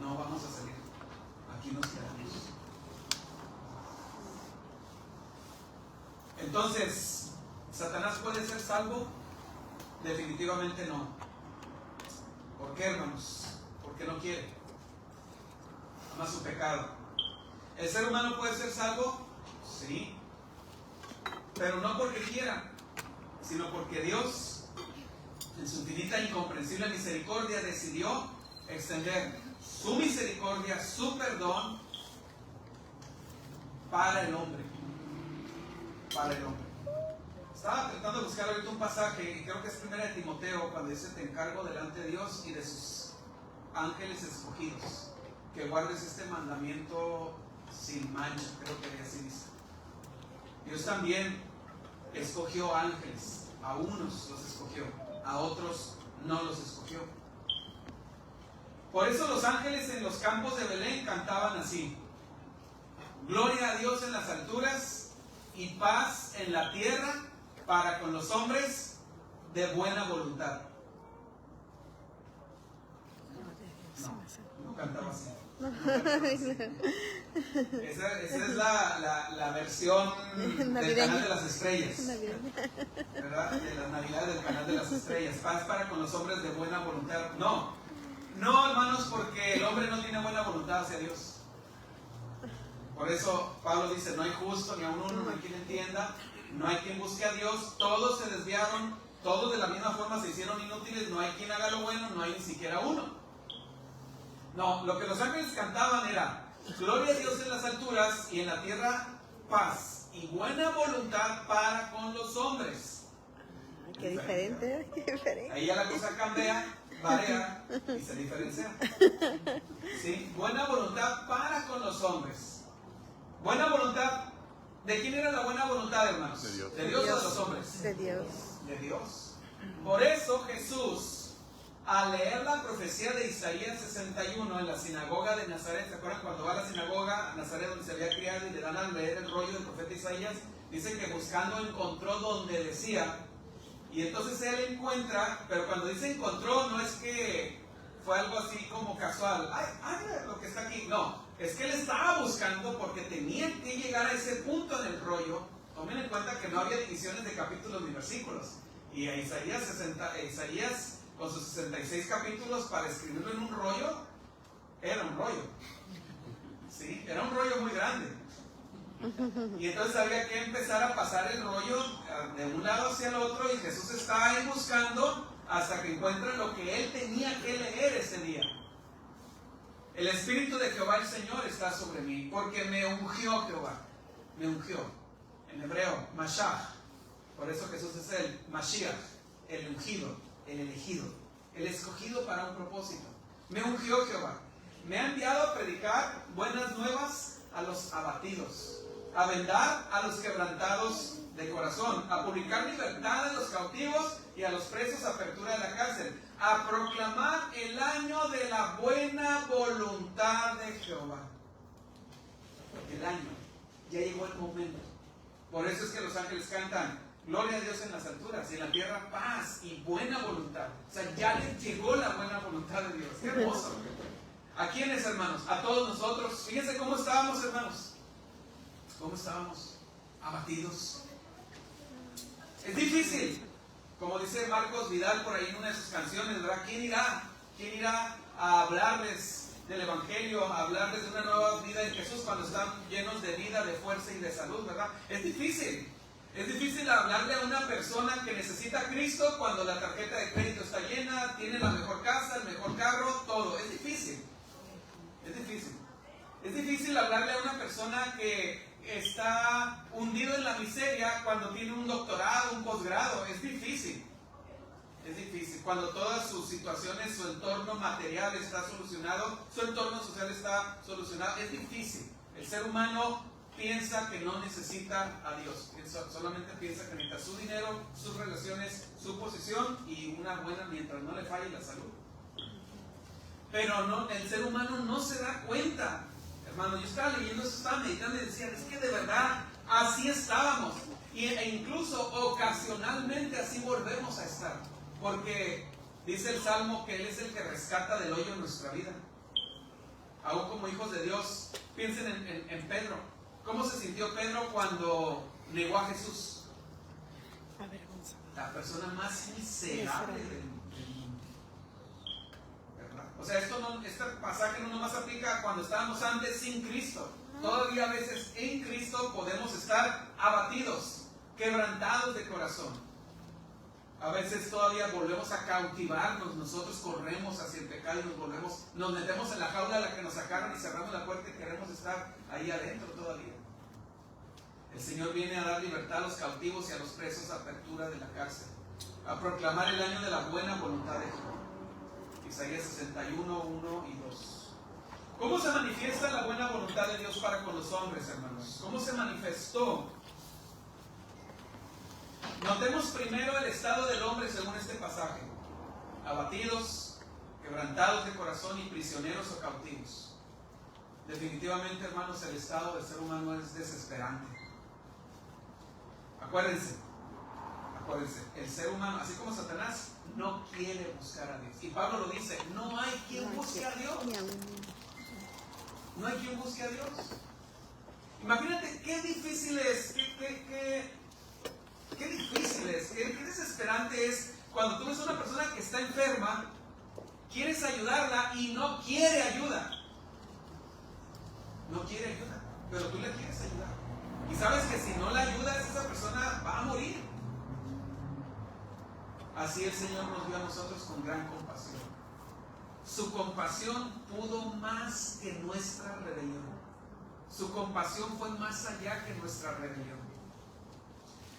no vamos a salir, aquí nos quedamos. Entonces, ¿Satanás puede ser salvo? Definitivamente no. ¿Por qué, hermanos? Porque no quiere. ama su pecado. ¿El ser humano puede ser salvo? Sí. Pero no porque quiera, sino porque Dios, en su infinita e incomprensible misericordia, decidió extender su misericordia, su perdón para el hombre. Para el hombre. Estaba tratando de buscar ahorita un pasaje, creo que es 1 de Timoteo, cuando dice: te encargo delante de Dios y de sus ángeles escogidos, que guardes este mandamiento sin mancha. Creo que así dice. Dios también escogió ángeles, a unos los escogió, a otros no los escogió. Por eso los ángeles en los campos de Belén cantaban así: gloria a Dios en las alturas y paz en la tierra para con los hombres de buena voluntad. No cantaba así. Esa es la versión del Canal de las Estrellas, ¿verdad? De las Navidades del Canal de las Estrellas. Paz para con los hombres de buena voluntad. No, hermanos, porque el hombre no tiene buena voluntad hacia Dios. Por eso Pablo dice: no hay justo ni aun uno, no hay quien entienda, no hay quien busque a Dios. Todos se desviaron, todos de la misma forma se hicieron inútiles. No hay quien haga lo bueno, no hay ni siquiera uno. No, lo que los ángeles cantaban era: gloria a Dios en las alturas y en la tierra paz y buena voluntad para con los hombres. Qué diferente, qué diferente. Ahí ya la cosa cambia, varía y se diferencia. ¿Sí? Buena voluntad para con los hombres. Buena voluntad. ¿De quién era la buena voluntad, hermanos? De Dios. ¿De Dios o de los hombres? De Dios. De Dios. Por eso Jesús, al leer la profecía de Isaías 61 en la sinagoga de Nazaret, ¿se acuerdan cuando va a la sinagoga a Nazaret donde se había criado y le dan a leer el rollo del profeta Isaías? Dice que buscando encontró donde decía, y entonces él encuentra, pero cuando dice encontró no es que fue algo así como casual, ay, lo que está aquí, no, es que él estaba buscando porque tenía que llegar a ese punto en el rollo. Tomen en cuenta que no había divisiones de capítulos ni versículos, y a Isaías con sus 66 capítulos, para escribirlo en un rollo, era un rollo. ¿Sí? Era un rollo muy grande. Y entonces había que empezar a pasar el rollo de un lado hacia el otro, y Jesús está ahí buscando hasta que encuentra lo que él tenía que leer ese día. El Espíritu de Jehová el Señor está sobre mí, porque me ungió Jehová. Me ungió. En hebreo, Mashach. Por eso Jesús es el Mashiach, el ungido, el elegido, el escogido para un propósito. Me ungió Jehová. Me ha enviado a predicar buenas nuevas a los abatidos, a vendar a los quebrantados de corazón, a publicar libertad a los cautivos y a los presos apertura de la cárcel, a proclamar el año de la buena voluntad de Jehová. El año, ya llegó el momento. Por eso es que los ángeles cantan: gloria a Dios en las alturas y en la tierra paz y buena voluntad. O sea, ya les llegó la buena voluntad de Dios. ¡Qué hermoso! ¿A quiénes, hermanos? A todos nosotros. Fíjense cómo estábamos, hermanos. ¿Cómo estábamos? Abatidos. Es difícil. Como dice Marcos Vidal por ahí en una de sus canciones, ¿verdad? ¿Quién irá? ¿Quién irá a hablarles del Evangelio, a hablarles de una nueva vida en Jesús cuando están llenos de vida, de fuerza y de salud, ¿verdad? Es difícil. Es difícil hablarle a una persona que necesita a Cristo cuando la tarjeta de crédito está llena, tiene la mejor casa, el mejor carro, todo. Es difícil. Es difícil. Es difícil hablarle a una persona que está hundido en la miseria cuando tiene un doctorado, un posgrado. Es difícil. Es difícil. Cuando todas sus situaciones, su entorno material está solucionado, su entorno social está solucionado. Es difícil. El ser humano piensa que no necesita a Dios. Solamente piensa que necesita su dinero, sus relaciones, su posición y una buena, mientras no le falle la salud. Pero no, el ser humano no se da cuenta. Hermano, yo estaba leyendo eso, estaba meditando y decía, es que de verdad así estábamos. E incluso ocasionalmente así volvemos a estar. Porque dice el Salmo que Él es el que rescata del hoyo en nuestra vida. Aún como hijos de Dios, piensen en Pedro. ¿Cómo se sintió Pedro cuando negó a Jesús? La persona más miserable del mundo. ¿Verdad? O O sea, este pasaje no nomás aplica cuando estábamos antes sin Cristo. Todavía a veces en Cristo podemos estar abatidos, quebrantados de corazón. A veces todavía volvemos a cautivarnos, nosotros corremos hacia el pecado y nos metemos en la jaula a la que nos sacaron y cerramos la puerta y queremos estar ahí adentro todavía. El Señor viene a dar libertad a los cautivos y a los presos, apertura de la cárcel, a proclamar el año de la buena voluntad de Jehová. Isaías 61, 1 y 2. ¿Cómo se manifiesta la buena voluntad de Dios para con los hombres, hermanos? ¿Cómo se manifestó? Notemos primero el estado del hombre según este pasaje: abatidos, quebrantados de corazón y prisioneros o cautivos. Definitivamente, hermanos, el estado del ser humano es desesperante. Acuérdense, el ser humano, así como Satanás, no quiere buscar a Dios. Y Pablo lo dice: no hay quien busque a Dios. No hay quien busque a Dios. Imagínate qué difícil es, qué difícil es, qué desesperante es cuando tú ves a una persona que está enferma, quieres ayudarla y no quiere ayuda. No quiere ayuda, pero tú le quieres ayudar. Y sabes que si no la ayudas, esa persona va a morir. Así el Señor nos vio a nosotros con gran compasión. Su compasión pudo más que nuestra rebelión. Su compasión fue más allá que nuestra rebelión.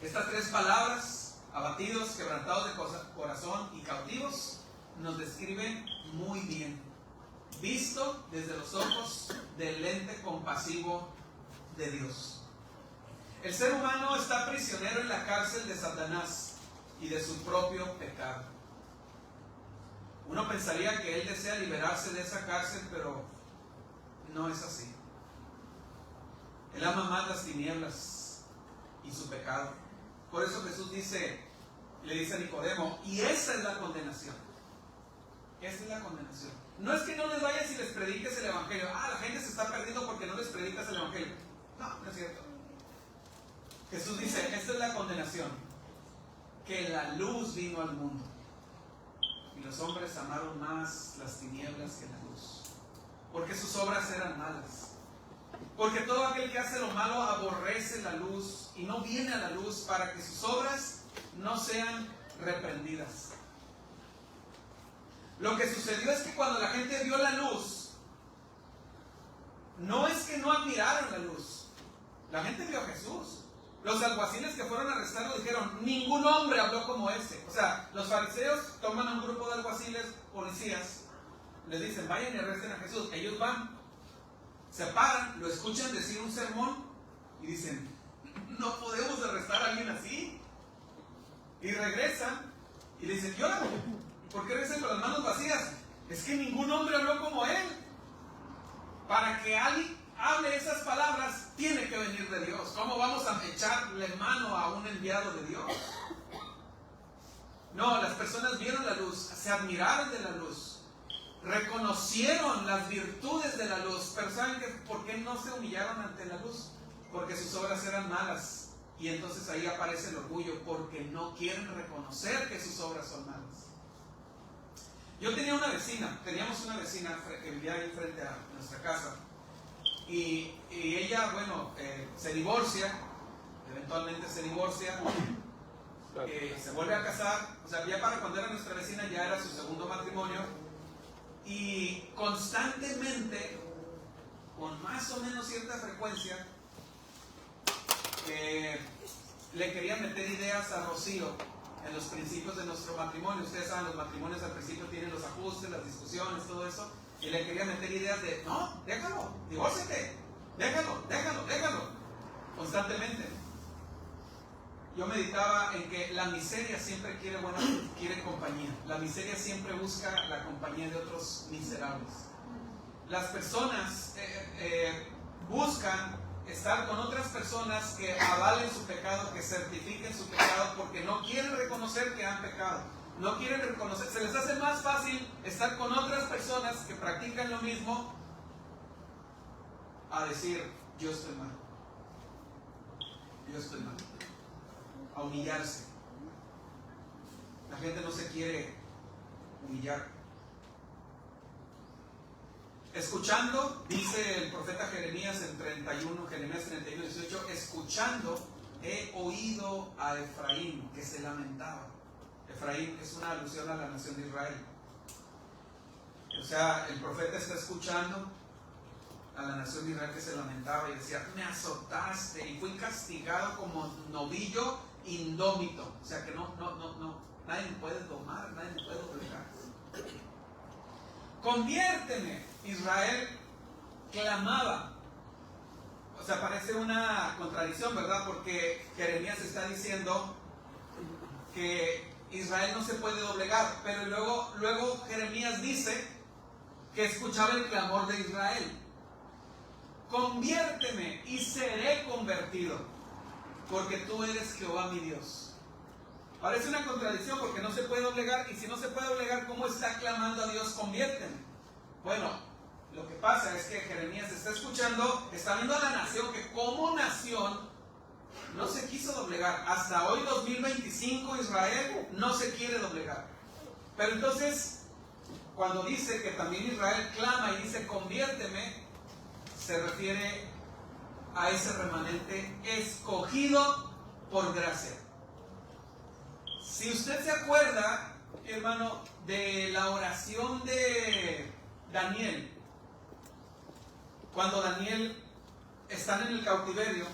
Estas tres palabras, abatidos, quebrantados de corazón y cautivos, nos describen muy bien, visto desde los ojos del lente compasivo de Dios. El ser humano está prisionero en la cárcel de Satanás y de su propio pecado. Uno pensaría que él desea liberarse de esa cárcel, pero no es así. Él ama más las tinieblas y su pecado. Por eso Jesús le dice a Nicodemo, y esa es la condenación. Esa es la condenación. No es que no les vayas y les prediques el evangelio. La gente se está perdiendo porque no les predicas el evangelio. No es cierto. Jesús dice, esta es la condenación, que la luz vino al mundo y los hombres amaron más las tinieblas que la luz, porque sus obras eran malas. Porque todo aquel que hace lo malo aborrece la luz y no viene a la luz para que sus obras no sean reprendidas. Lo que sucedió es que cuando la gente vio la luz, no es que no admiraron la luz, la gente vio a Jesús. Los alguaciles que fueron a arrestarlo dijeron, ningún hombre habló como ese. O sea, los fariseos toman a un grupo de alguaciles, policías, les dicen, vayan y arresten a Jesús. Ellos van, se paran, lo escuchan decir un sermón y dicen, no podemos arrestar a alguien así. Y regresan y le dicen, ¿yo? ¿Por qué regresan con las manos vacías? Es que ningún hombre habló como él. Para que alguien hable esas palabras, tiene que venir de Dios. ¿Cómo vamos a echarle mano a un enviado de Dios? No, las personas vieron la luz, se admiraron de la luz, reconocieron las virtudes de la luz. Pero ¿saben qué? ¿Por qué no se humillaron ante la luz? Porque sus obras eran malas. Y entonces ahí aparece el orgullo, porque no quieren reconocer que sus obras son malas. Yo teníamos una vecina que vivía ahí frente a nuestra casa. Y ella, se divorcia, eventualmente se divorcia, se vuelve a casar. O sea, ya para cuando era nuestra vecina ya era su segundo matrimonio. Y constantemente, con más o menos cierta frecuencia, le quería meter ideas a Rocío en los principios de nuestro matrimonio. Ustedes saben, los matrimonios al principio tienen los ajustes, las discusiones, todo eso. Y le quería meter ideas de, no, déjalo, divórciate, déjalo, constantemente. Yo meditaba en que la miseria siempre quiere compañía. La miseria siempre busca la compañía de otros miserables. Las personas buscan estar con otras personas que avalen su pecado, que certifiquen su pecado, porque no quieren reconocer que han pecado. No quieren reconocer, se les hace más fácil estar con otras personas que practican lo mismo a decir, yo estoy mal, a humillarse. La gente no se quiere humillar. escuchando, dice el profeta Jeremías en 31, Jeremías 31, 18, escuchando he oído a Efraín que se lamentaba. Efraín es una alusión a la nación de Israel. O sea, el profeta está escuchando a la nación de Israel que se lamentaba y decía, me azotaste y fui castigado como novillo indómito. O sea que nadie me puede domar, nadie me puede doblegar. Conviérteme, Israel clamaba. O sea, parece una contradicción, ¿verdad? Porque Jeremías está diciendo que Israel no se puede doblegar, pero luego Jeremías dice que escuchaba el clamor de Israel. Conviérteme y seré convertido, porque tú eres Jehová mi Dios. Parece una contradicción porque no se puede doblegar, y si no se puede doblegar, ¿cómo está clamando a Dios, conviérteme? Bueno, lo que pasa es que Jeremías está escuchando, está viendo a la nación que como nación no se quiso doblegar. Hasta hoy 2025 Israel no se quiere doblegar. Pero entonces, cuando dice que también Israel clama y dice conviérteme, se refiere a ese remanente escogido por gracia. Si usted se acuerda, hermano, de la oración de Daniel, cuando Daniel está en el cautiverio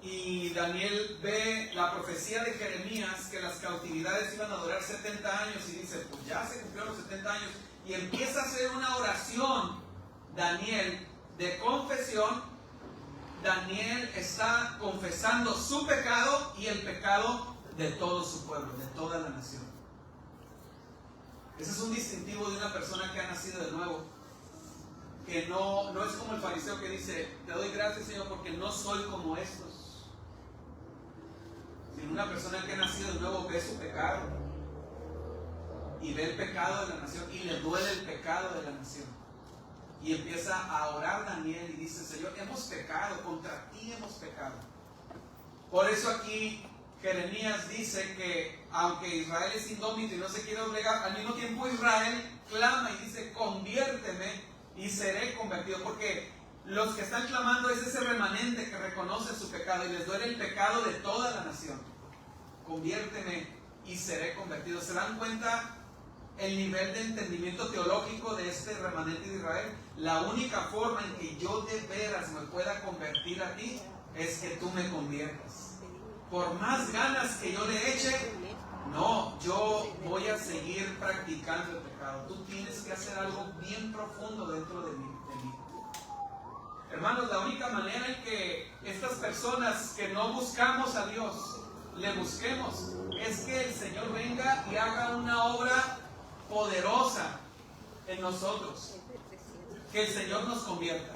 y Daniel ve la profecía de Jeremías que las cautividades iban a durar 70 años y dice, pues ya se cumplieron los 70 años, y empieza a hacer una oración Daniel de confesión. Daniel está confesando su pecado y el pecado de todo su pueblo, de toda la nación. Ese es un distintivo de una persona que ha nacido de nuevo, que no es como el fariseo que dice, te doy gracias, Señor, porque no soy como estos. Sino una persona que ha nacido de nuevo ve su pecado y ve el pecado de la nación y le duele el pecado de la nación. Y empieza a orar Daniel y dice, Señor, hemos pecado, contra ti hemos pecado. Por eso aquí Jeremías dice que aunque Israel es indómito y no se quiere doblegar, al mismo tiempo Israel clama y dice, conviérteme y seré convertido. Porque los que están clamando es ese remanente que reconoce su pecado y les duele el pecado de toda la nación. Conviérteme y seré convertido. ¿Se dan cuenta el nivel de entendimiento teológico de este remanente de Israel? La única forma en que yo de veras me pueda convertir a ti es que tú me conviertas. Por más ganas que yo le eche, no, yo voy a seguir practicando el pecado. Tú tienes que hacer algo bien profundo dentro de mí. Hermanos, la única manera en que estas personas que no buscamos a Dios le busquemos es que el Señor venga y haga una obra poderosa en nosotros, que el Señor nos convierta.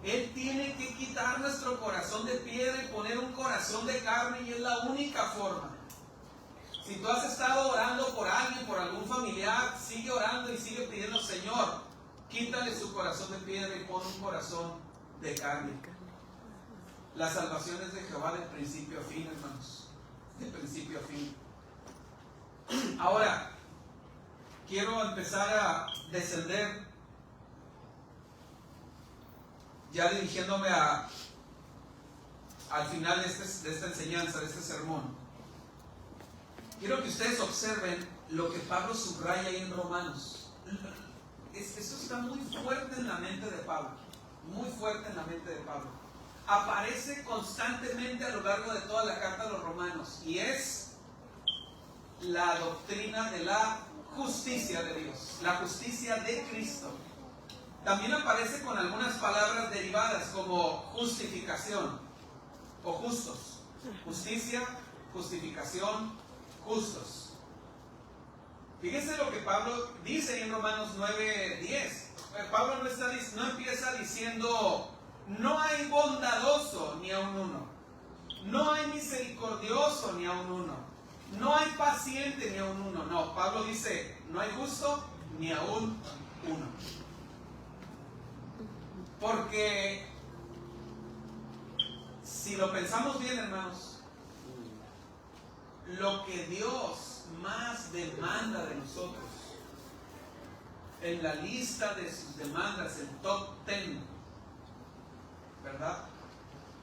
Él tiene que quitar nuestro corazón de piedra y poner un corazón de carne, y es la única forma. Si tú has estado orando por alguien, por algún familiar, sigue orando y sigue pidiendo, Señor, quítale su corazón de piedra y pon un corazón de carne. La salvación es de Jehová de principio a fin, hermanos, de principio a fin. Ahora quiero empezar a descender, ya dirigiéndome al final de esta enseñanza, de este sermón. Quiero que ustedes observen lo que Pablo subraya ahí en Romanos. Eso está muy fuerte en la mente de Pablo, muy fuerte en la mente de Pablo. Aparece constantemente a lo largo de toda la carta a los romanos, y es la doctrina de la justicia de Dios, la justicia de Cristo. También aparece con algunas palabras derivadas como justificación o justos. Justicia, justificación, justos. Fíjense lo que Pablo dice en Romanos 9:10. Pablo no empieza diciendo, no hay bondadoso ni aun uno, no hay misericordioso ni aun uno, no hay paciente ni aun uno. No, Pablo dice, no hay justo ni aun uno. Porque si lo pensamos bien, hermanos, lo que Dios más demanda de nosotros en la lista de sus demandas, el top 10, ¿verdad?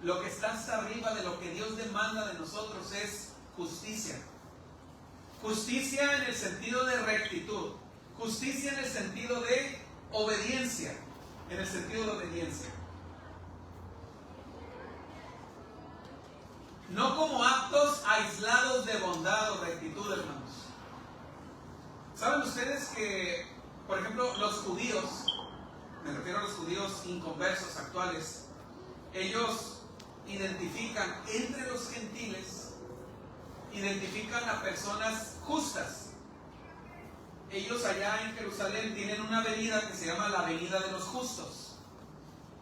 Lo que está hasta arriba de lo que Dios demanda de nosotros es justicia. Justicia en el sentido de rectitud. Justicia en el sentido de obediencia. En el sentido de obediencia. No como actos aislados de bondad o rectitud, hermanos. ¿Saben ustedes que, por ejemplo, los judíos, me refiero a los judíos inconversos actuales, ellos identifican entre los gentiles, identifican a personas justas? Ellos allá en Jerusalén tienen una avenida que se llama la Avenida de los Justos.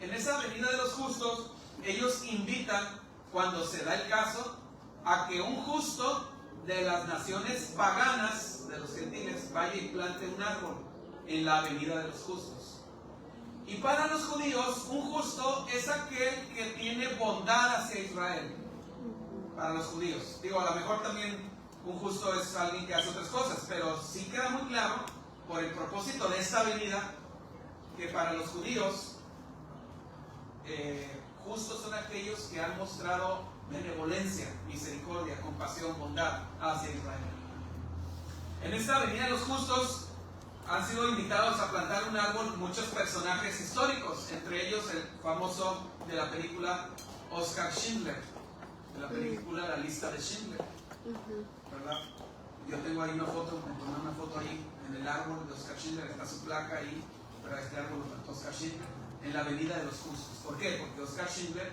En esa Avenida de los Justos, ellos invitan, cuando se da el caso, a que un justo de las naciones paganas, de los gentiles, vaya y plante un árbol en la Avenida de los Justos. Y para los judíos, un justo es aquel que tiene bondad hacia Israel. Para los judíos. Digo, a lo mejor también un justo es alguien que hace otras cosas, pero sí queda muy claro, por el propósito de esta avenida, que para los judíos, justos son aquellos que han mostrado benevolencia, misericordia, compasión, bondad hacia Israel. En esta avenida de los justos han sido invitados a plantar un árbol muchos personajes históricos, entre ellos el famoso de la película Oskar Schindler, de la película La Lista de Schindler, ¿verdad? Yo tengo ahí una foto, me tomé una foto ahí en el árbol de Oskar Schindler, está su placa ahí, pero este árbol lo plantó Oskar Schindler en la Avenida de los Justos. ¿Por qué? Porque Oskar Schindler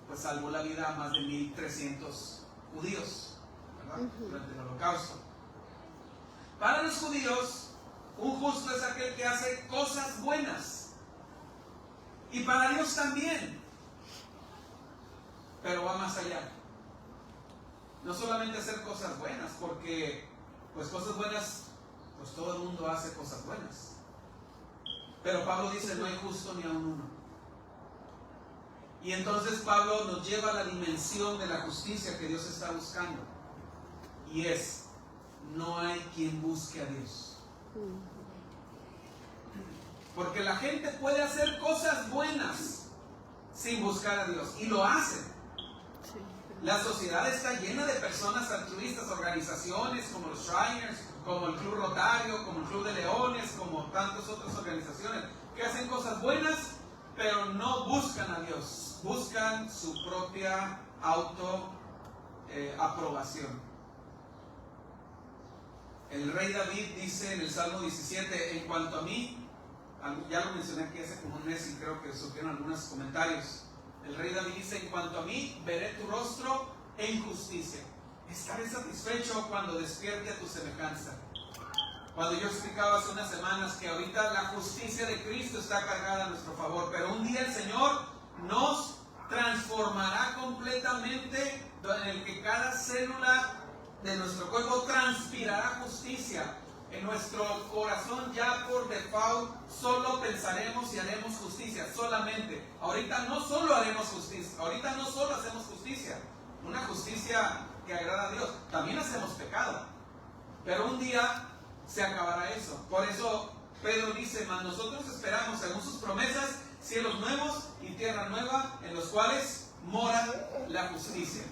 pues salvó la vida a más de 1,300 judíos, ¿verdad? Durante el Holocausto. Para los judíos, un justo es aquel que hace cosas buenas. Y para Dios también. Pero va más allá. No solamente hacer cosas buenas, porque pues cosas buenas, pues todo el mundo hace cosas buenas. Pero Pablo dice, no hay justo ni aun uno. Y entonces Pablo nos lleva a la dimensión de la justicia que Dios está buscando. Y es, no hay quien busque a Dios. Porque la gente puede hacer cosas buenas sin buscar a Dios. Y lo hacen. La sociedad está llena de personas altruistas, organizaciones como los Shriners, como el Club Rotario, como el Club de Leones, como tantas otras organizaciones que hacen cosas buenas, pero no buscan a Dios, buscan su propia autoaprobación. El rey David dice en el Salmo 17, en cuanto a mí, ya lo mencioné aquí hace como un mes y creo que surgieron algunos comentarios. El rey David dice, en cuanto a mí, veré tu rostro en justicia. Estaré satisfecho cuando despierte a tu semejanza. Cuando yo explicaba hace unas semanas que ahorita la justicia de Cristo está cargada a nuestro favor, pero un día el Señor nos transformará completamente, en el que cada célula de nuestro cuerpo transpirará justicia. En nuestro corazón ya por default solo pensaremos y haremos justicia, solamente. Ahorita no solo haremos justicia, ahorita no solo hacemos justicia, una justicia que agrada a Dios, también hacemos pecado. Pero un día se acabará eso. Por eso Pedro dice, mas nosotros esperamos según sus promesas cielos nuevos y tierra nueva en los cuales mora la justicia.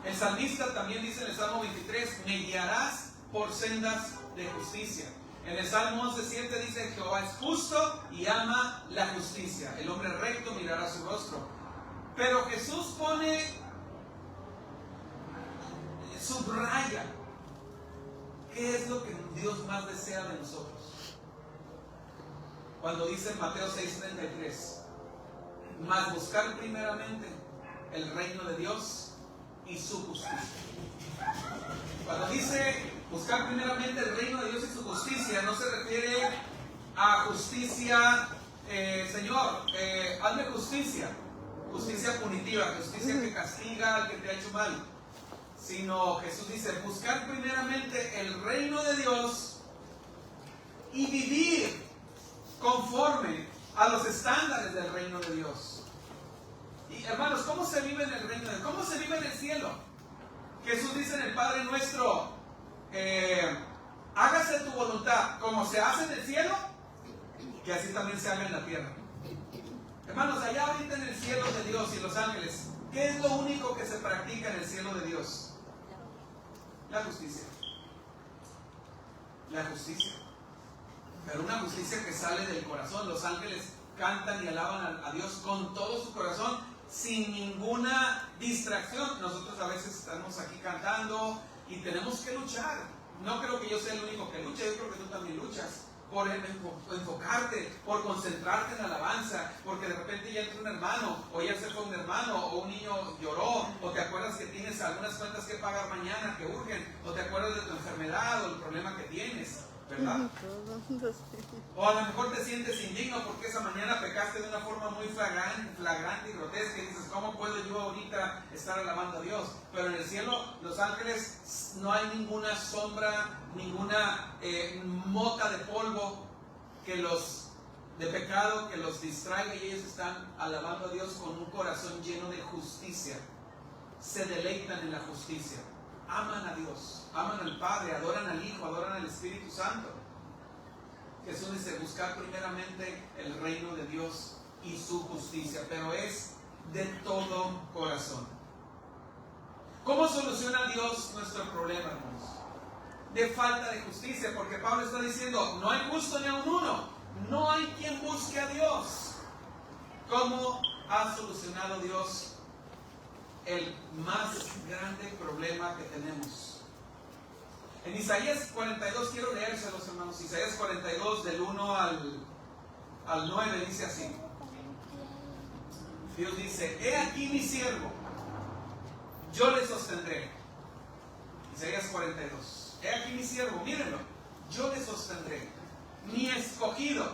El salmista también dice en el Salmo 23, me guiarás por sendas de justicia. En el Salmo 11:7 dice, Jehová es justo y ama la justicia. El hombre recto mirará su rostro. Pero Jesús subraya, ¿qué es lo que Dios más desea de nosotros? Cuando dice en Mateo 6:33, mas buscar primeramente el reino de Dios y su justicia. Cuando dice buscar primeramente el reino de Dios y su justicia, no se refiere a justicia, Señor, hazme justicia, justicia punitiva, justicia que castiga al que te ha hecho mal, sino Jesús dice, buscar primeramente el reino de Dios y vivir conforme a los estándares del reino de Dios. Y hermanos, ¿cómo se vive en el reino de Dios? ¿Cómo se vive en el cielo? Jesús dice en el Padre Nuestro, hágase tu voluntad como se hace en el cielo, que así también se haga en la tierra. Hermanos, allá ahorita en el cielo de Dios y los ángeles, ¿qué es lo único que se practica en el cielo de Dios? La justicia. La justicia. Pero una justicia que sale del corazón. Los ángeles cantan y alaban a Dios con todo su corazón, sin ninguna distracción. Nosotros a veces estamos aquí cantando y tenemos que luchar. No creo que yo sea el único que lucha, yo creo que tú también luchas por enfocarte, por concentrarte en la alabanza, porque de repente ya entra un hermano, o ya se fue un hermano, o un niño lloró, o te acuerdas que tienes algunas cuentas que pagar mañana que urgen, o te acuerdas de tu enfermedad o el problema que tienes, ¿verdad? O a lo mejor te sientes indigno porque esa mañana pecaste de una forma muy flagrante y grotesca y dices, ¿cómo puedo yo ahorita estar alabando a Dios? Pero en el cielo, los ángeles, no hay ninguna sombra, ninguna mota de polvo de pecado que los distraiga, y ellos están alabando a Dios con un corazón lleno de justicia. Se deleitan en la justicia. Aman a Dios, aman al Padre, adoran al Hijo, adoran al Espíritu Santo. Jesús dice, buscar primeramente el reino de Dios y su justicia, pero es de todo corazón. ¿Cómo soluciona Dios nuestro problema, hermanos? De falta de justicia, porque Pablo está diciendo, no hay justo ni aun uno, no hay quien busque a Dios. ¿Cómo ha solucionado Dios el más grande problema que tenemos? En Isaías 42, quiero leérselos, hermanos. Isaías 42, del 1 al 9, dice así. Dios dice, he aquí mi siervo, yo le sostendré. Isaías 42, he aquí mi siervo, mírenlo, yo le sostendré. Mi escogido,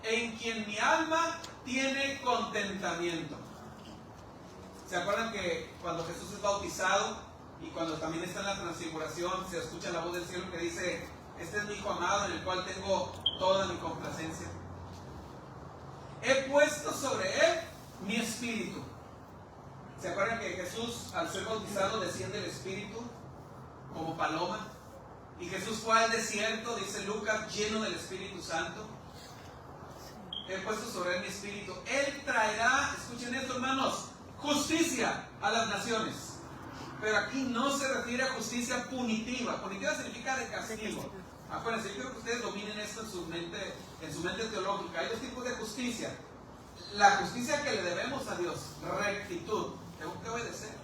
en quien mi alma tiene contentamiento. ¿Se acuerdan que cuando Jesús es bautizado y cuando también está en la transfiguración, se escucha la voz del cielo que dice, este es mi hijo amado en el cual tengo toda mi complacencia? He puesto sobre él mi espíritu. ¿Se acuerdan que Jesús, al ser bautizado, desciende el espíritu como paloma? Y Jesús fue al desierto, dice Lucas, lleno del Espíritu Santo. He puesto sobre él mi espíritu. Él traerá, escuchen esto, hermanos, justicia a las naciones. Pero aquí no se refiere a justicia punitiva. Punitiva significa de castigo. Acuérdense, yo quiero que ustedes dominen esto en su mente teológica. Hay dos tipos de justicia. La justicia que le debemos a Dios, rectitud, tengo que obedecer.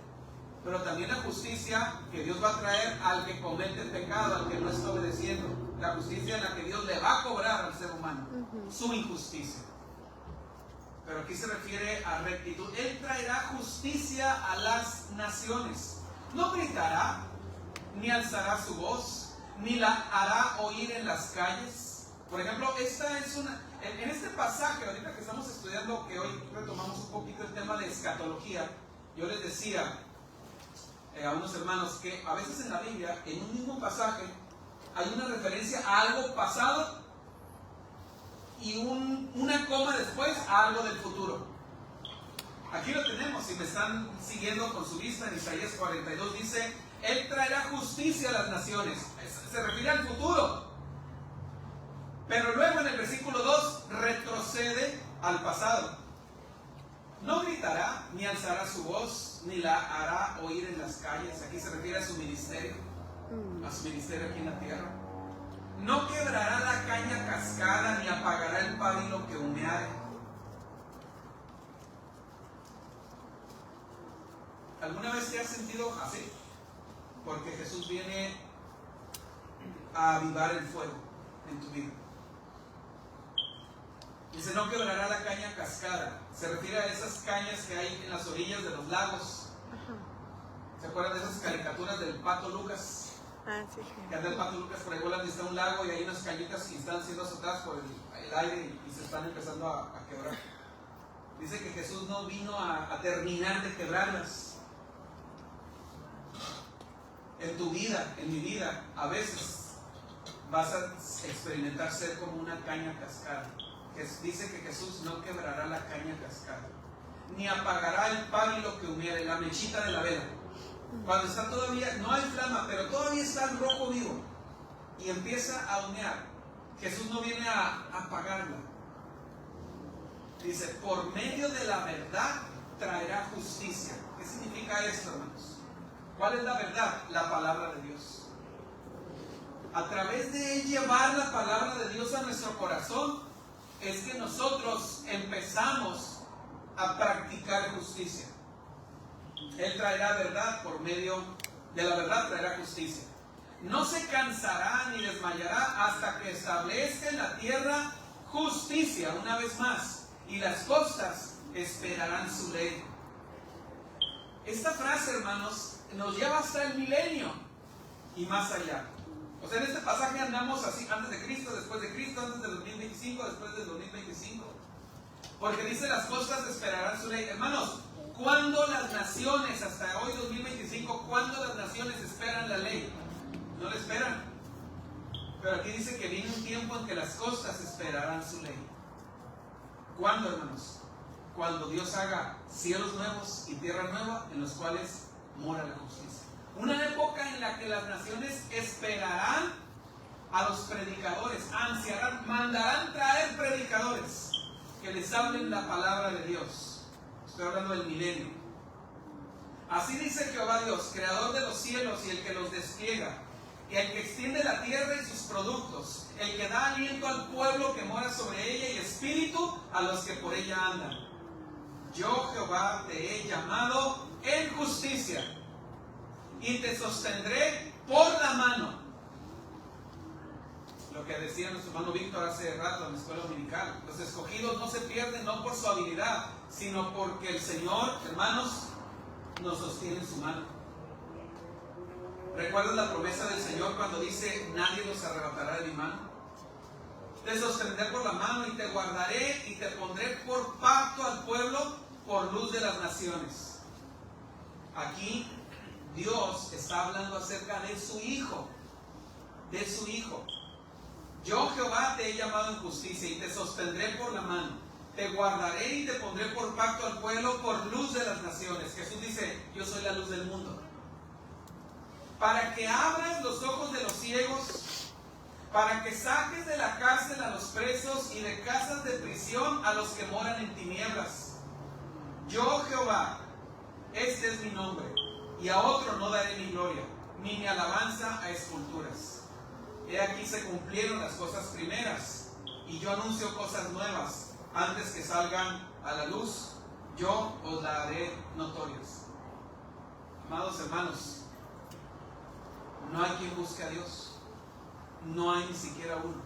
Pero también la justicia que Dios va a traer al que comete el pecado, al que no está obedeciendo. La justicia en la que Dios le va a cobrar al ser humano su injusticia. Pero aquí se refiere a rectitud. Él traerá justicia a las naciones. No gritará, ni alzará su voz, ni la hará oír en las calles. Por ejemplo, esta es en este pasaje, ahorita que estamos estudiando, que hoy retomamos un poquito el tema de escatología, yo les decía a unos hermanos que a veces en la Biblia, en un mismo pasaje, hay una referencia a algo pasado y una coma después a algo del futuro. Aquí lo tenemos, si me están siguiendo con su vista, en Isaías 42 dice, Él traerá justicia a las naciones. Se refiere al futuro. Pero luego en el versículo 2 retrocede al pasado. No gritará, ni alzará su voz, ni la hará oír en las calles. Aquí se refiere a su ministerio aquí en la tierra. No quebrará la caña cascada, ni apagará el pábilo que humeare. ¿Alguna vez te has sentido así? Porque Jesús viene a avivar el fuego en tu vida. Dice, no quebrará la caña cascada. Se refiere a esas cañas que hay en las orillas de los lagos. ¿Se acuerdan de esas caricaturas del Pato Lucas? Sí. Que anda el Pato Lucas por ahí volando y está un lago y hay unas cañitas que están siendo azotadas por el aire y se están empezando a quebrar. Dice que Jesús no vino a terminar de quebrarlas. En tu vida, en mi vida, a veces vas a experimentar ser como una caña cascada. Dice que Jesús no quebrará la caña cascada, ni apagará el pábilo que humeare, la mechita de la vela. Cuando está todavía, no hay flama, pero todavía está el rojo vivo. y empieza a humear. Jesús no viene a apagarla. Dice, por medio de la verdad traerá justicia. ¿Qué significa esto, hermanos? ¿Cuál es la verdad? La palabra de Dios. A través de llevar la palabra de Dios a nuestro corazón, es que nosotros empezamos a practicar justicia. Él traerá verdad, por medio de la verdad traerá justicia. No se cansará ni desmayará hasta que establezca en la tierra justicia, una vez más, y las costas esperarán su ley. Esta frase, hermanos, nos lleva hasta el milenio y más allá. O sea, en este pasaje andamos así, antes de Cristo, después de Cristo, antes del 2025, después del 2025. Porque dice, las costas esperarán su ley. Hermanos, ¿cuándo las naciones, hasta hoy 2025, cuándo las naciones esperan la ley? No la esperan. Pero aquí dice que viene un tiempo en que las costas esperarán su ley. ¿Cuándo, hermanos? Cuando Dios haga cielos nuevos y tierra nueva en los cuales mora la justicia. Una época en la que las naciones esperarán a los predicadores, ansiarán, mandarán traer predicadores que les hablen la palabra de Dios. Estoy hablando del milenio. Así dice Jehová Dios, creador de los cielos y el que los despliega, y el que extiende la tierra y sus productos, el que da aliento al pueblo que mora sobre ella y espíritu a los que por ella andan. Yo, Jehová, te he llamado en justicia y te sostendré por la mano. Lo que decía nuestro hermano Víctor hace rato en la escuela dominical. Los escogidos no se pierden no por su habilidad, sino porque el Señor, hermanos, nos sostiene en su mano. ¿Recuerdas la promesa del Señor cuando dice, nadie los arrebatará de mi mano? Te sostendré por la mano y te guardaré y te pondré por pacto al pueblo, por luz de las naciones. Aquí Dios está hablando acerca de su Hijo. De su Hijo. Yo, Jehová, te he llamado en justicia y te sostendré por la mano. Te guardaré y te pondré por pacto al pueblo, por luz de las naciones. Jesús dice, yo soy la luz del mundo. Para que abras los ojos de los ciegos, para que saques de la cárcel a los presos y de casas de prisión a los que moran en tinieblas. Yo, Jehová, este es mi nombre, y a otro no daré mi gloria, ni mi alabanza a esculturas. He aquí se cumplieron las cosas primeras, y yo anuncio cosas nuevas. Antes que salgan a la luz, yo os la haré notorias. Amados hermanos, no hay quien busque a Dios. No hay ni siquiera uno.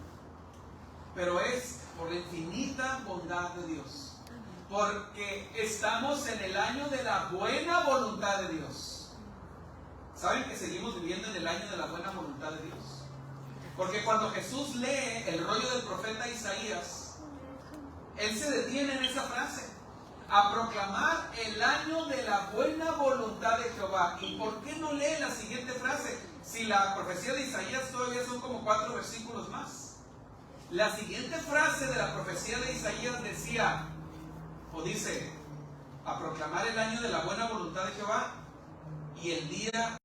Pero es por la infinita bondad de Dios. Porque estamos en el año de la buena voluntad de Dios. ¿Saben que seguimos viviendo en el año de la buena voluntad de Dios? Porque cuando Jesús lee el rollo del profeta Isaías, él se detiene en esa frase, a proclamar el año de la buena voluntad de Jehová. ¿Y por qué no lee la siguiente frase? Si la profecía de Isaías todavía son como 4 versículos más. La siguiente frase de la profecía de Isaías decía, o dice, a proclamar el año de la buena voluntad de Jehová y el día